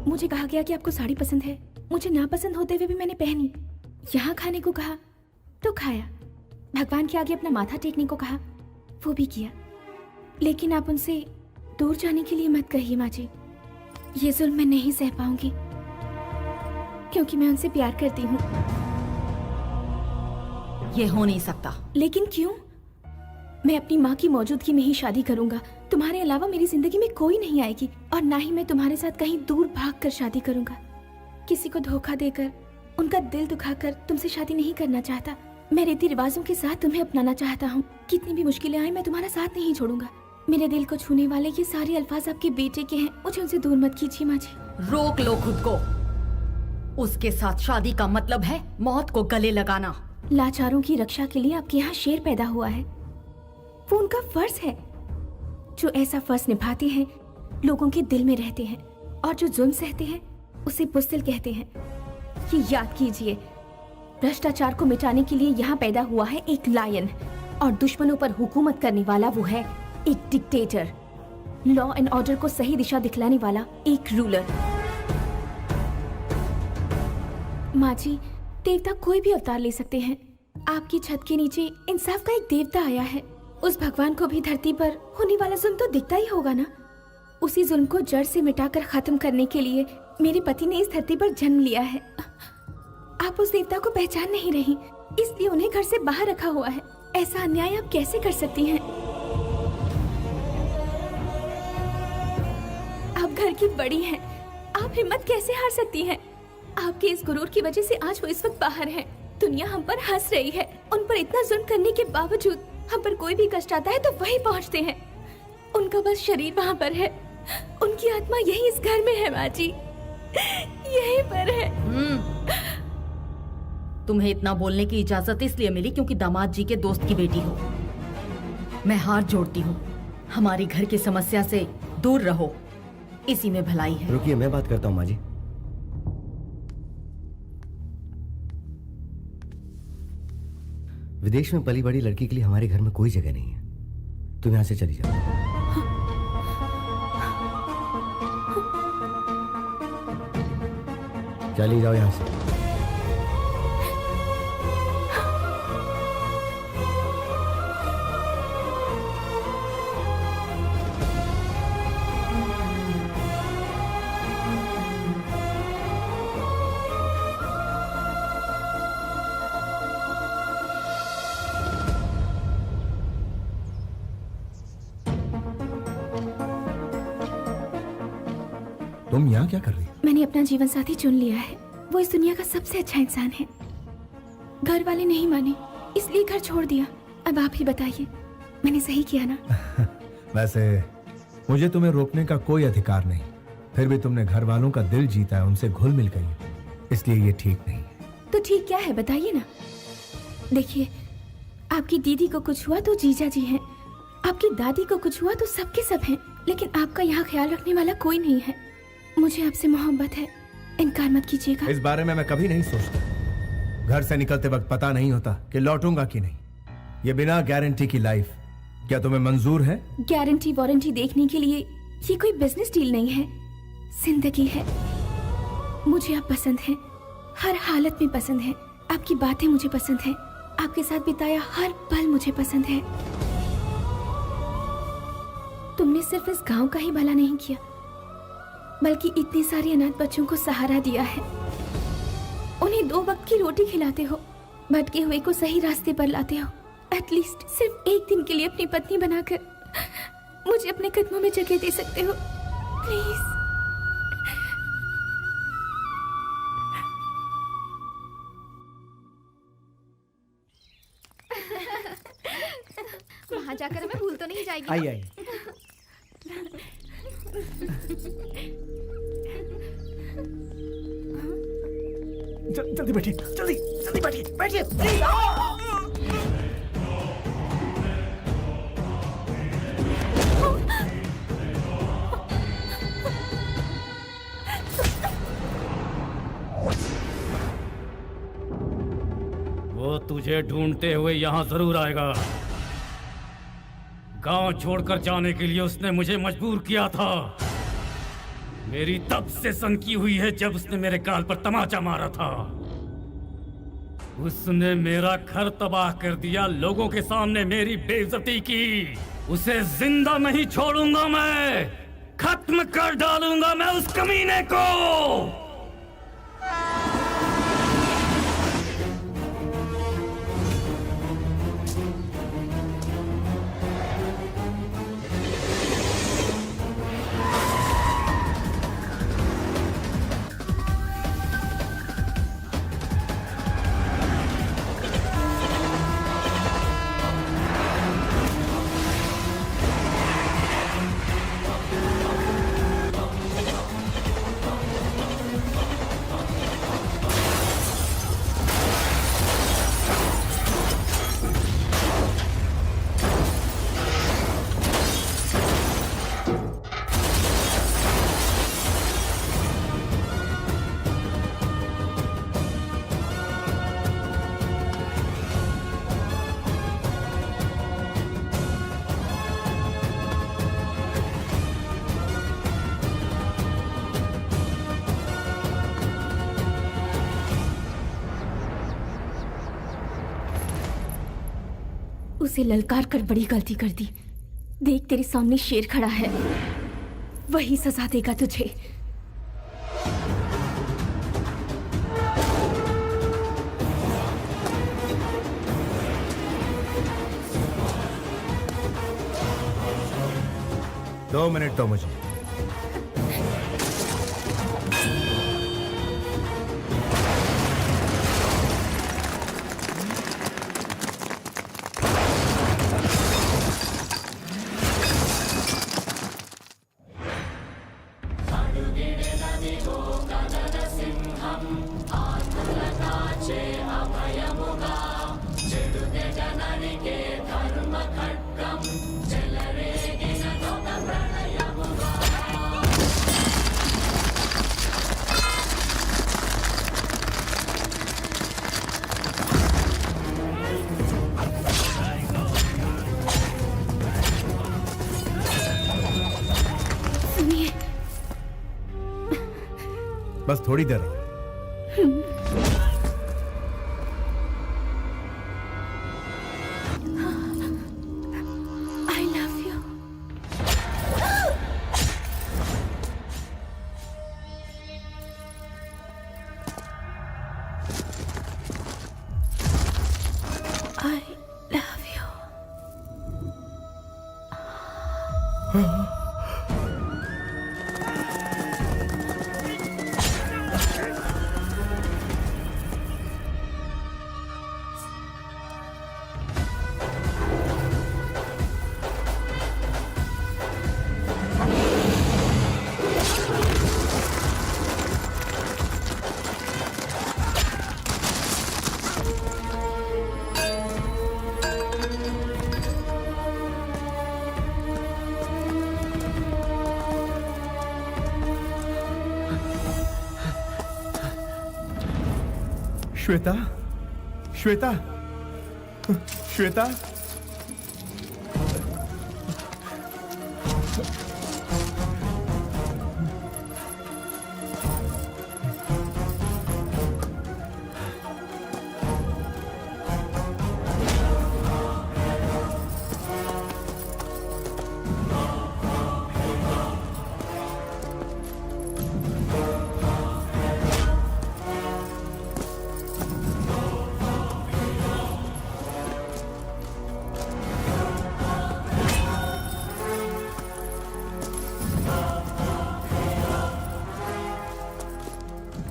मुझे कहा गया कि आपको साड़ी पसंद है। मुझे ना पसंद होते हुए भी मैंने पहनी। यहाँ खाने को कहा तो खाया। भगवान के आगे अपना माथा टेकने को कहा, वो भी किया। लेकिन आप उनसे दूर जाने के लिए मत कहिए माँ जी। ये जुल्म मैं नहीं सह पाऊंगी, क्योंकि मैं उनसे प्यार करती हूँ। ये हो नहीं सकता। लेकिन क्यों? मैं अपनी माँ की मौजूदगी में ही शादी करूंगा। तुम्हारे अलावा मेरी जिंदगी में कोई नहीं आएगी, और ना ही मैं तुम्हारे साथ कहीं दूर भागकर शादी करूंगा। किसी को धोखा देकर, उनका दिल दुखाकर तुमसे शादी नहीं करना चाहता। मैं रीति रिवाजों के साथ तुम्हें अपनाना चाहता हूँ। कितनी भी मुश्किलें आए, मैं तुम्हारा साथ नहीं छोड़ूंगा। मेरे दिल को छूने वाले ये सारे अल्फाज आपके बेटे के हैं। मुझे उनसे दूर मत कीजिए माँ जी। रोक लो खुद को। उसके साथ शादी का मतलब है मौत को गले लगाना। लाचारों की रक्षा के लिए आपके यहाँ शेर पैदा हुआ है, वो उनका फर्ज है। जो ऐसा फर्ज निभाते हैं लोगों के दिल में रहते हैं, और जो जुल्म सहते हैं उसे बुज़दिल कहते हैं। ये याद कीजिए, भ्रष्टाचार को मिटाने के लिए यहाँ पैदा हुआ है एक लायन, और दुश्मनों पर हुकूमत करने वाला वो है एक डिक्टेटर। लॉ एंड ऑर्डर को सही दिशा दिखलाने वाला एक रूलर। माँ जी, देवता कोई भी अवतार ले सकते हैं। आपकी छत के नीचे इंसाफ का एक देवता आया है। उस भगवान को भी धरती पर होने वाला जुल्म तो दिखता ही होगा ना। उसी जुल्म को जड़ से मिटाकर खत्म करने के लिए मेरे पति ने इस धरती पर जन्म लिया है। आप उस देवता को पहचान नहीं रही, इसलिए उन्हें घर से बाहर रखा हुआ है। ऐसा अन्याय आप कैसे कर सकती हैं? आप घर की बड़ी हैं, आप हिम्मत कैसे हार सकती हैं? आपके इस गुरूर की वजह से आज वो इस वक्त बाहर हैं। दुनिया हम पर हंस रही है। उन पर इतना जुल्म करने के बावजूद हम पर कोई भी कष्ट आता है तो वही पहुंचते हैं। उनका बस शरीर वहाँ पर है, उनकी आत्मा यही इस घर में है माँ जी, यहीं पर है। तुम्हें इतना बोलने की इजाजत इसलिए मिली क्योंकि दामाद जी के दोस्त की बेटी हो। मैं हाथ जोड़ती हूँ, हमारी घर की समस्या से दूर रहो, इसी में भलाई है। रुकिए, मैं बात करता हूँ माँ जी। विदेश में पली बड़ी लड़की के लिए हमारे घर में कोई जगह नहीं है। तुम यहाँ से चली जाओ। चली जाओ यहाँ से। तुम यहाँ क्या कर रही हो? मैंने अपना जीवन साथी चुन लिया है। वो इस दुनिया का सबसे अच्छा इंसान है। घर वाले नहीं माने, इसलिए घर छोड़ दिया। अब आप ही बताइए, मैंने सही किया ना? वैसे मुझे तुम्हें रोकने का कोई अधिकार नहीं, फिर भी तुमने घर वालों का दिल जीता है, उनसे घुल मिल गई, इसलिए ये ठीक नहीं है। तो ठीक क्या है बताइए ना। देखिए, आपकी दीदी को कुछ हुआ तो जीजा जी हैं, आपकी दादी को कुछ हुआ तो सबके सब हैं, लेकिन आपका यहाँ ख्याल रखने वाला कोई नहीं है। मुझे आपसे मोहब्बत है, इनकार मत कीजिएगा। इस बारे में मैं कभी नहीं सोचता। घर से निकलते वक्त पता नहीं होता कि लौटूंगा कि नहीं। ये बिना गारंटी की लाइफ क्या तुम्हें मंजूर है? गारंटी वारंटी देखने के लिए ये कोई बिजनेस डील नहीं है, जिंदगी है। मुझे आप पसंद हैं, हर हालत में पसंद है। आपकी बातें मुझे पसंद है, आपके साथ बिताया हर पल मुझे पसंद है। तुमने सिर्फ इस गांव का ही भला नहीं किया, बल्कि इतने सारे अनाथ बच्चों को सहारा दिया है। उन्हें 2 वक्त की रोटी खिलाते हो, भटके हुए को सही रास्ते पर लाते हो। एटलीस्ट सिर्फ एक दिन के लिए अपनी पत्नी बनाकर मुझे अपने कदमों में जगह दे सकते हो, प्लीज। वहाँ जाकर हमें भूल तो नहीं जाएगी? आइए आइए। जल्दी बैठिए, जल्दी जल्दी बैठिए, बैठिए। वो तुझे ढूंढते हुए यहाँ जरूर आएगा। गांव छोड़कर जाने के लिए उसने मुझे मजबूर किया था। मेरी तब से सनकी हुई है जब उसने मेरे गाल पर तमाचा मारा था। उसने मेरा घर तबाह कर दिया, लोगों के सामने मेरी बेइज्जती की। उसे जिंदा नहीं छोड़ूंगा मैं, खत्म कर डालूंगा मैं उस कमीने को। उसे ललकार कर बड़ी गलती कर दी। देख तेरे सामने शेर खड़ा है, वही सजा देगा तुझे। दो मिनट दो मुझे। बस थोड़ी देर और। I love you. I love you. Shweta, Shweta, Shweta,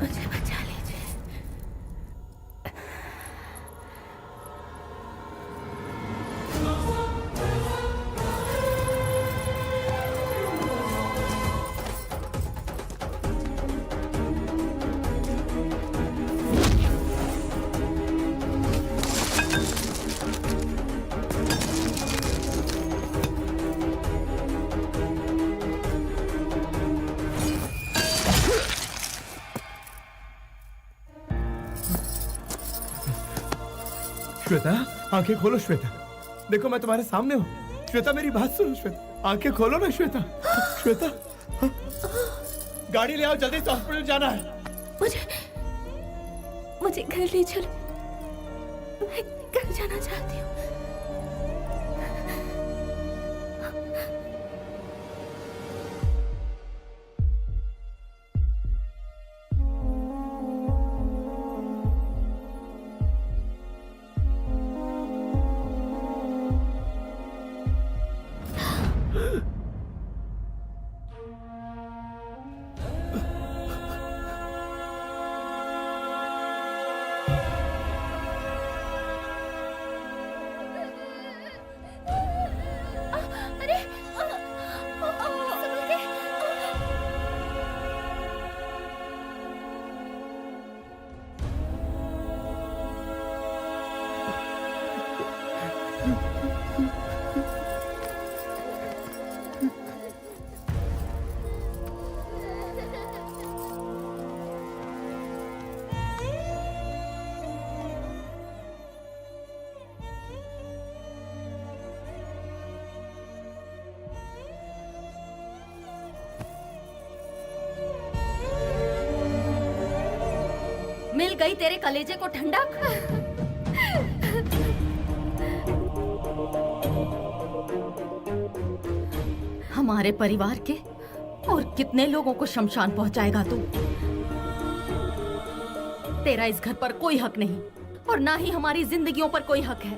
मुझे बचा लीजिए। श्वेता, आंखें खोलो श्वेता। देखो मैं तुम्हारे सामने हूँ। श्वेता मेरी बात सुनो श्वेता, आंखें खोलो ना श्वेता। श्वेता, गाड़ी ले आओ, जल्दी से हॉस्पिटल जाना है। मुझे घर ले चलो, मैं घर जाना चाहती हूँ। मिल गई तेरे कलेजे को ठंडक। हमारे परिवार के और कितने लोगों को शमशान पहुंचाएगा तू? तेरा इस घर पर कोई हक नहीं और ना ही हमारी जिंदगियों पर कोई हक है।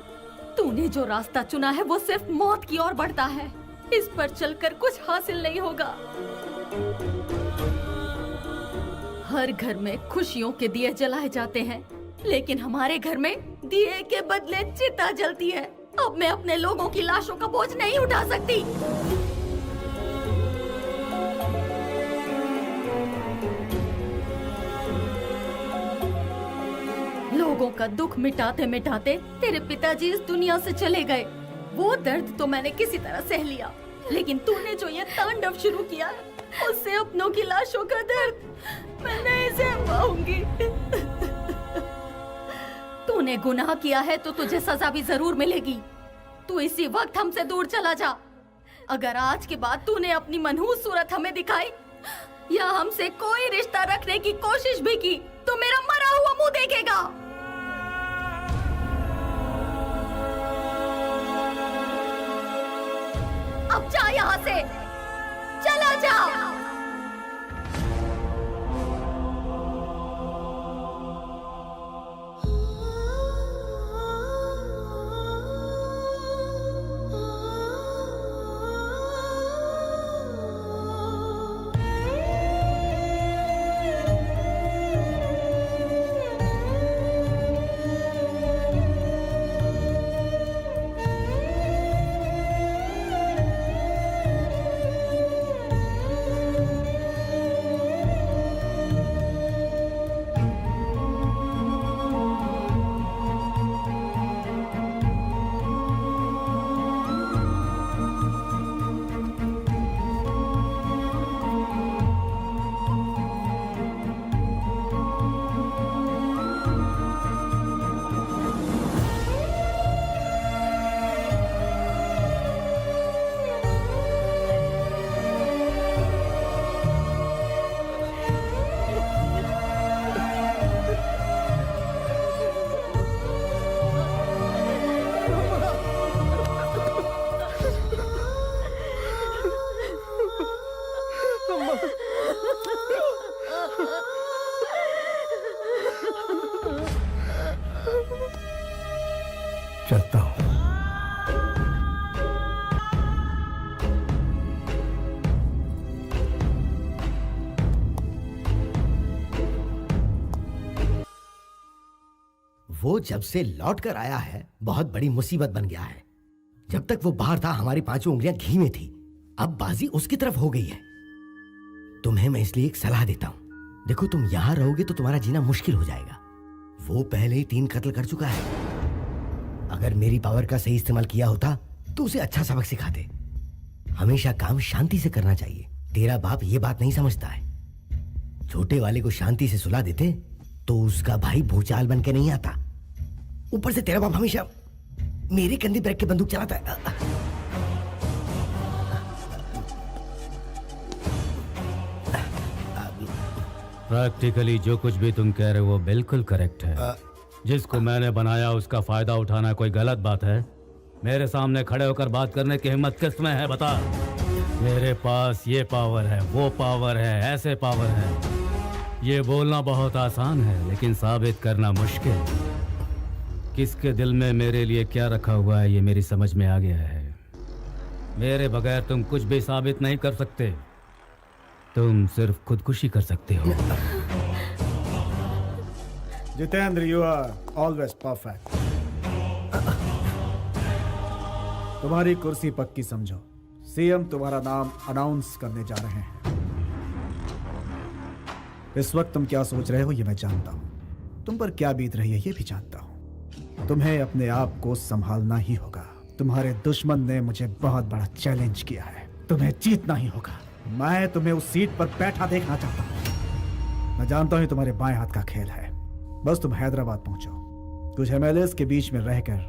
तूने जो रास्ता चुना है वो सिर्फ मौत की ओर बढ़ता है। इस पर चलकर कुछ हासिल नहीं होगा। हर घर में खुशियों के दिए जलाए जाते हैं, लेकिन हमारे घर में दिए के बदले चिता जलती है। अब मैं अपने लोगों की लाशों का बोझ नहीं उठा सकती। लोगों का दुख मिटाते मिटाते तेरे पिताजी इस दुनिया से चले गए। वो दर्द तो मैंने किसी तरह सह लिया, लेकिन तूने जो ये तांडव शुरू किया, उससे अपनों की लाशों का दर्द मैं नहीं सह पाऊंगी। तूने गुनाह किया है तो तुझे सजा भी जरूर मिलेगी। तू इसी वक्त हमसे दूर चला जा। अगर आज के बाद तूने अपनी मनहूस सूरत हमें दिखाई या हमसे कोई रिश्ता रखने की कोशिश भी की तो मेरा मरा हुआ मुंह देखेगा। अब जा यहाँ से, चला जा। चलता हूं। वो जब से लौट कर आया है बहुत बड़ी मुसीबत बन गया है। जब तक वो बाहर था हमारी पांचों उंगलियां घी में थी, अब बाजी उसकी तरफ हो गई है। तुम्हें मैं इसलिए एक सलाह देता हूं। देखो, तुम यहां रहोगे तो तुम्हारा जीना मुश्किल हो जाएगा। वो पहले ही 3 कत्ल कर चुका है। अगर मेरी पावर का सही इस्तेमाल किया होता तो उसे अच्छा सबक सिखाते। हमेशा काम शांति से करना चाहिए। तेरा बाप ये बात नहीं समझता है। छोटे वाले को शांति से सुला देते तो उसका भाई भूचाल बन के नहीं आता। ऊपर से तेरा बाप हमेशा मेरे कंधे पर रख के बंदूक चलाता है। प्रैक्टिकली जो कुछ भी तुम कह रहे हो वो बिल्कुल करेक्ट है। जिसको मैंने बनाया उसका फायदा उठाना कोई गलत बात है? मेरे सामने खड़े होकर बात करने की हिम्मत किस में है, बता। मेरे पास ये पावर है, वो पावर है, ऐसे पावर है। ये बोलना बहुत आसान है लेकिन साबित करना मुश्किल। किसके दिल में मेरे लिए क्या रखा हुआ है ये मेरी समझ में आ गया है। मेरे बगैर तुम कुछ भी साबित नहीं कर सकते। तुम सिर्फ खुदकुशी कर सकते हो। Jitendra, you are always perfect. तुम्हारी कुर्सी पक्की समझो। सीएम तुम्हारा नाम अनाउंस करने जा रहे हैं। इस वक्त तुम क्या सोच रहे हो ये मैं जानता हूं। तुम पर क्या बीत रही है ये भी जानता हूं। तुम्हें अपने आप को संभालना ही होगा। तुम्हारे दुश्मन ने मुझे बहुत बड़ा चैलेंज किया है। तुम्हें जीतना ही होगा। मैं तुम्हें उस सीट पर बैठा देखना चाहता हूं। मैं जानता हूं तुम्हारे बाएं हाथ का खेल है। बस तुम हैदराबाद पहुंचो। कुछ एमएलएस के बीच में रहकर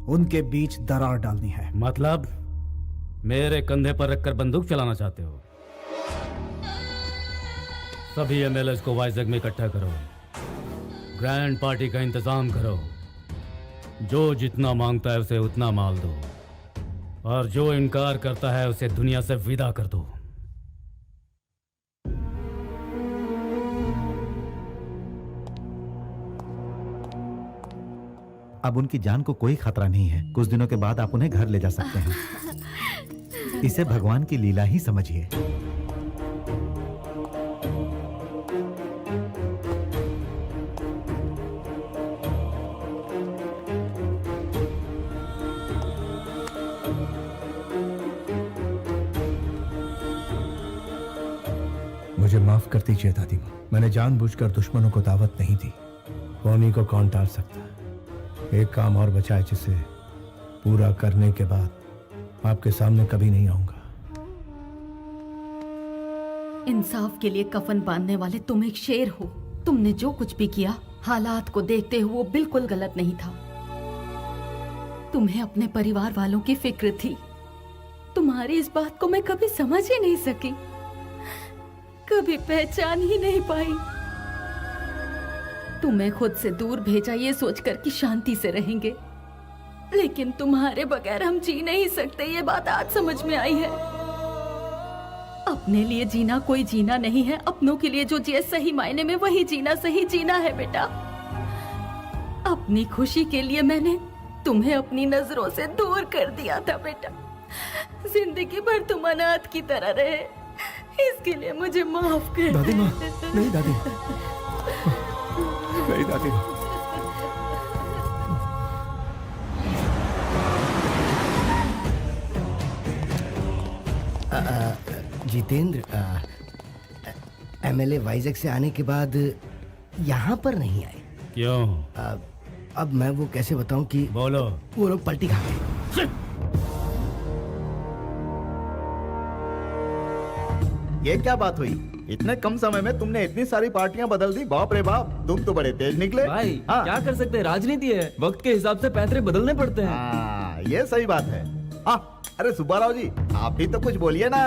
उनके बीच दरार डालनी है। मतलब मेरे कंधे पर रखकर बंदूक चलाना चाहते हो? सभी एमएलएस को वाइजग में इकट्ठा करो। ग्रैंड पार्टी का इंतजाम करो। जो जितना मांगता है उसे उतना माल दो। और जो इनकार करता है उसे दुनिया से विदा कर दो। अब उनकी जान को कोई खतरा नहीं है। कुछ दिनों के बाद आप उन्हें घर ले जा सकते हैं। इसे भगवान की लीला ही समझिए। मुझे माफ कर दीजिए दादी माँ, मैंने जानबूझकर दुश्मनों को दावत नहीं दी। उन्हीं को कौन टाल सकता है। एक काम और बचा है जिसे पूरा करने के बाद आपके सामने कभी नहीं आऊंगा। इंसाफ के लिए कफन बांधने वाले तुम एक शेर हो। तुमने जो कुछ भी किया हालात को देखते हुए वो बिल्कुल गलत नहीं था। तुम्हें अपने परिवार वालों की फिक्र थी। तुम्हारी इस बात को मैं कभी समझ ही नहीं सकी, कभी पहचान ही नहीं पाई। तुम्हें खुद से दूर भेजा ये सोचकर कि शांति से रहेंगे, लेकिन तुम्हारे बगैर हम जी नहीं सकते, ये बात आज समझ में आई है। अपने लिए जीना कोई जीना नहीं है, अपनों के लिए जो जिए सही मायने में वही जीना सही जीना है बेटा। अपनी खुशी के लिए मैंने तुम्हें अपनी नजरों से दूर कर दिया था बेटा। जिंदगी भर तुम अनाथ की तरह रहे, इसके लिए मुझे माफ कर। दादी माँ, नहीं दादी, नहीं दादी माँ। जितेंद्र, एमएलए वाइजैक से आने के बाद यहाँ पर नहीं आए। क्यों? अब मैं वो कैसे बताऊं कि बोलो। वो लोग पलटी खा गए। ये क्या बात हुई? इतने कम समय में तुमने इतनी सारी पार्टियां बदल दी। बाप रे बाप, तुम तो बड़े तेज निकले। भाई क्या कर सकते हैं, राजनीति है, वक्त के हिसाब से पैतरे बदलने पड़ते हैं। ये सही बात है। अरे सुब्बाराव जी, आप भी तो कुछ बोलिए ना,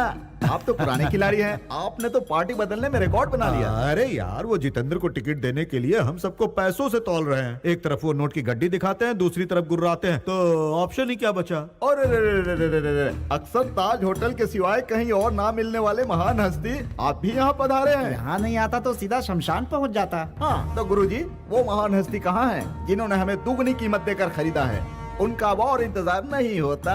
आप तो पुराने खिलाड़ी हैं। आपने तो पार्टी बदलने में रिकॉर्ड बना लिया। अरे यार, वो जितेंद्र को टिकट देने के लिए हम सबको पैसों से तौल रहे हैं। एक तरफ वो नोट की गड्डी दिखाते हैं, दूसरी तरफ गुर्राते हैं, तो ऑप्शन ही क्या बचा। और अक्सर ताज होटल के सिवाय कहीं और ना मिलने वाले महान हस्ती आप भी यहाँ पधारे हैं। यहाँ नहीं आता तो सीधा शमशान पहुँच जाता। हाँ तो गुरुजी, वो महान हस्ती कहाँ है जिन्होंने हमें दुगनी कीमत देकर खरीदा है? उनका अब और इंतजार नहीं होता।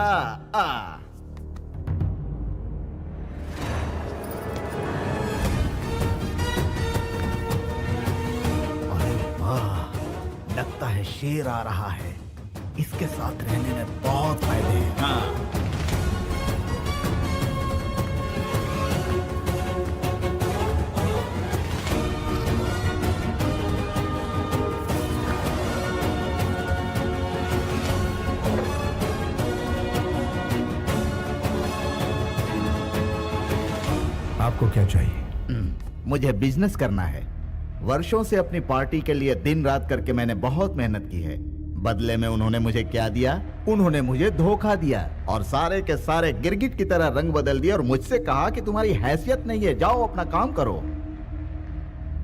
लगता है शेर आ रहा है। इसके साथ रहने में बहुत फायदे हैं। आपको क्या चाहिए? मुझे बिजनेस करना है। वर्षों से अपनी पार्टी के लिए दिन रात करके मैंने बहुत मेहनत की है। बदले में उन्होंने मुझे क्या दिया? उन्होंने मुझे धोखा दिया और सारे के सारे गिरगिट की तरह रंग बदल दिया और मुझसे कहा कि तुम्हारी हैसियत नहीं है, जाओ अपना काम करो।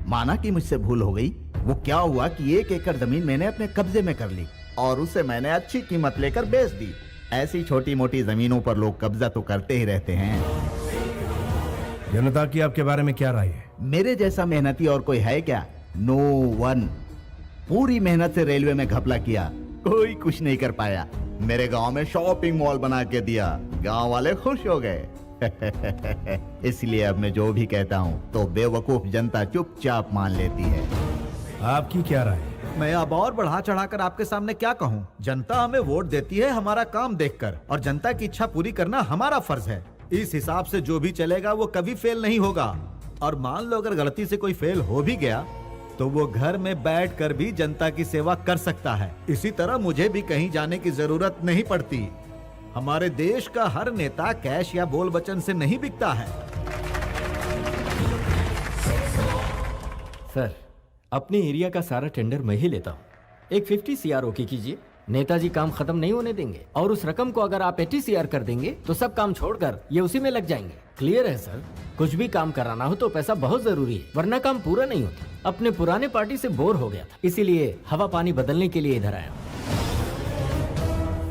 माना कि मुझसे भूल हो गई। वो क्या हुआ कि 1 एकड़ जमीन मैंने अपने कब्जे में कर ली और उसे मैंने अच्छी कीमत लेकर बेच दी। ऐसी छोटी मोटी जमीनों पर लोग कब्जा तो करते ही रहते हैं। जनता की आपके बारे में क्या राय है? मेरे जैसा मेहनती और कोई है क्या? No one. पूरी मेहनत से रेलवे में घपला किया, कोई कुछ नहीं कर पाया। मेरे गांव में शॉपिंग मॉल बना के दिया, गांव वाले खुश हो गए। इसलिए अब मैं जो भी कहता हूँ तो बेवकूफ जनता चुपचाप मान लेती है। आपकी क्या राय? मैं अब और बढ़ा चढ़ाकर आपके सामने क्या कहूँ। जनता हमें वोट देती है हमारा काम देखकर, और जनता की इच्छा पूरी करना हमारा फर्ज है। इस हिसाब से जो भी चलेगा वो कभी फेल नहीं होगा। और मान लो अगर गलती से कोई फेल हो भी गया तो वो घर में बैठकर भी जनता की सेवा कर सकता है। इसी तरह मुझे भी कहीं जाने की जरूरत नहीं पड़ती। हमारे देश का हर नेता कैश या बोल वचन से नहीं बिकता है। सर, अपने एरिया का सारा टेंडर मैं ही लेता हूँ। एक 50 CR ओके कीजिए। नेताजी काम खत्म नहीं होने देंगे, और उस रकम को अगर आप 80 CR कर देंगे तो सब काम छोड़कर ये उसी में लग जाएंगे। क्लियर है सर? कुछ भी काम कराना हो तो पैसा बहुत जरूरी है, वरना काम पूरा नहीं होता। अपने पुराने पार्टी से बोर हो गया था, इसीलिए हवा पानी बदलने के लिए इधर आया।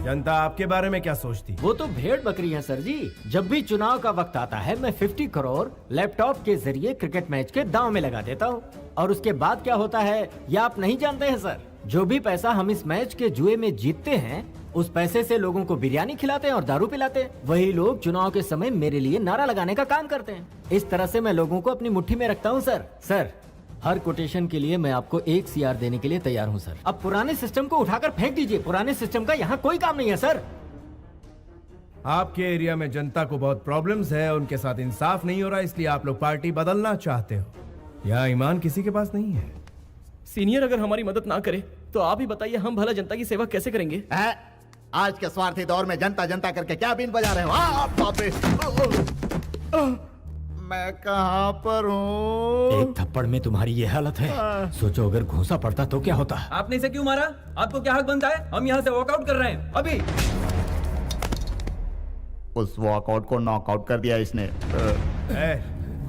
जनता आपके बारे में क्या सोचती? वो तो भेड़ बकरी है सर जी। जब भी चुनाव का वक्त आता है मैं 50 करोड़ लैपटॉप के जरिए क्रिकेट मैच के दांव में लगा देता हूँ। और उसके बाद क्या होता है ये आप नहीं जानते हैं सर। जो भी पैसा हम इस मैच के जुए में जीतते हैं उस पैसे से लोगों को बिरयानी खिलाते हैं और दारू पिलाते हैं। वही लोग चुनाव के समय मेरे लिए नारा लगाने का काम करते हैं। इस तरह से मैं लोगों को अपनी मुट्ठी में रखता हूँ सर। हर कोटेशन के लिए मैं आपको 1 CR देने के लिए तैयार हूँ सर। अब पुराने सिस्टम को उठाकर फेंक दीजिए। पुराने सिस्टम का यहाँ कोई काम नहीं है सर। आपके एरिया में जनता को बहुत प्रॉब्लम्स है, उनके साथ इंसाफ नहीं हो रहा, इसलिए आप लोग पार्टी बदलना चाहते हो। यहाँ ईमान किसी के पास नहीं है। सीनियर अगर हमारी मदद ना करे तो आप ही बताइए हम भला जनता की सेवा कैसे करेंगे? आज के स्वार्थी दौर में जनता जनता करके क्या बीन बजा रहे हो? बाप रे, मैं कहाँ पर हूँ? एक थप्पड़ में तुम्हारी ये हालत है। सोचो अगर घूंसा पड़ता तो क्या होता। आपने इसे क्यों मारा? आपको क्या हक बनता है? हम यहाँ से वॉकआउट कर रहे हैं अभी। उस वॉकआउट को नॉकआउट कर दिया इसने।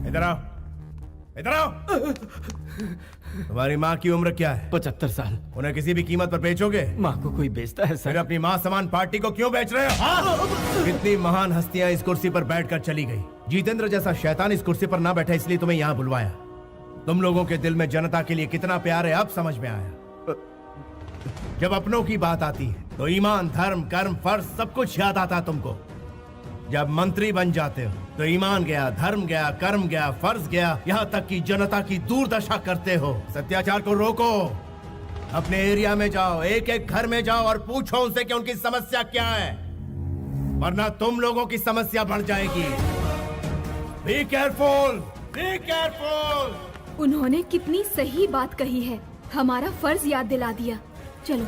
इधर आओ, इधर आओ। तुम्हारी माँ की उम्र क्या है? 75 साल। उन्हें किसी भी कीमत पर बेचोगे? माँ को कोई बेचता है फिर सर? अपनी माँ समान पार्टी को क्यों बेच रहे हो? कितनी महान हस्तियां इस कुर्सी पर बैठकर चली गई। जितेंद्र जैसा शैतान इस कुर्सी पर ना बैठा इसलिए तुम्हें यहाँ बुलवाया। तुम लोगों के दिल में जनता के लिए कितना प्यार है अब समझ में आया। जब अपनों की बात आती है तो ईमान, धर्म, कर्म, फर्ज सब कुछ याद आता है तुमको। जब मंत्री बन जाते हो तो ईमान गया, धर्म गया, कर्म गया, फर्ज गया, यहाँ तक कि जनता की दुर्दशा करते हो। सत्याचार को रोको। अपने एरिया में जाओ, एक एक घर में जाओ और पूछो उनसे कि उनकी समस्या क्या है, वरना तुम लोगों की समस्या बढ़ जाएगी। Be careful, be careful. उन्होंने कितनी सही बात कही है, हमारा फर्ज याद दिला दिया। चलो।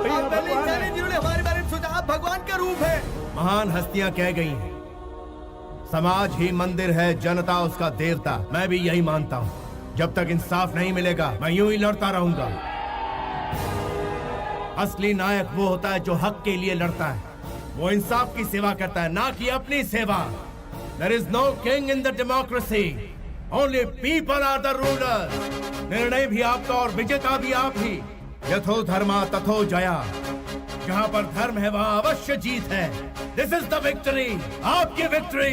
आप पहले इंसान हैं जिन्होंने हमारे बारे में सोचा। आप भगवान का रूप है। महान हस्तियां कह गई हैं, समाज ही मंदिर है, जनता उसका देवता। मैं भी यही मानता हूँ। जब तक इंसाफ नहीं मिलेगा मैं यूं ही लड़ता रहूंगा। असली नायक वो होता है जो हक के लिए लड़ता है, वो इंसाफ की सेवा करता है, ना कि अपनी सेवा। There is no king in the democracy. Only people are the rulers. निर्णय भी आपका और विजेता भी आप ही। यथो धर्मा तथो जया। जहाँ पर धर्म है वहाँ अवश्य जीत है। This is the victory. आपकी विक्ट्री।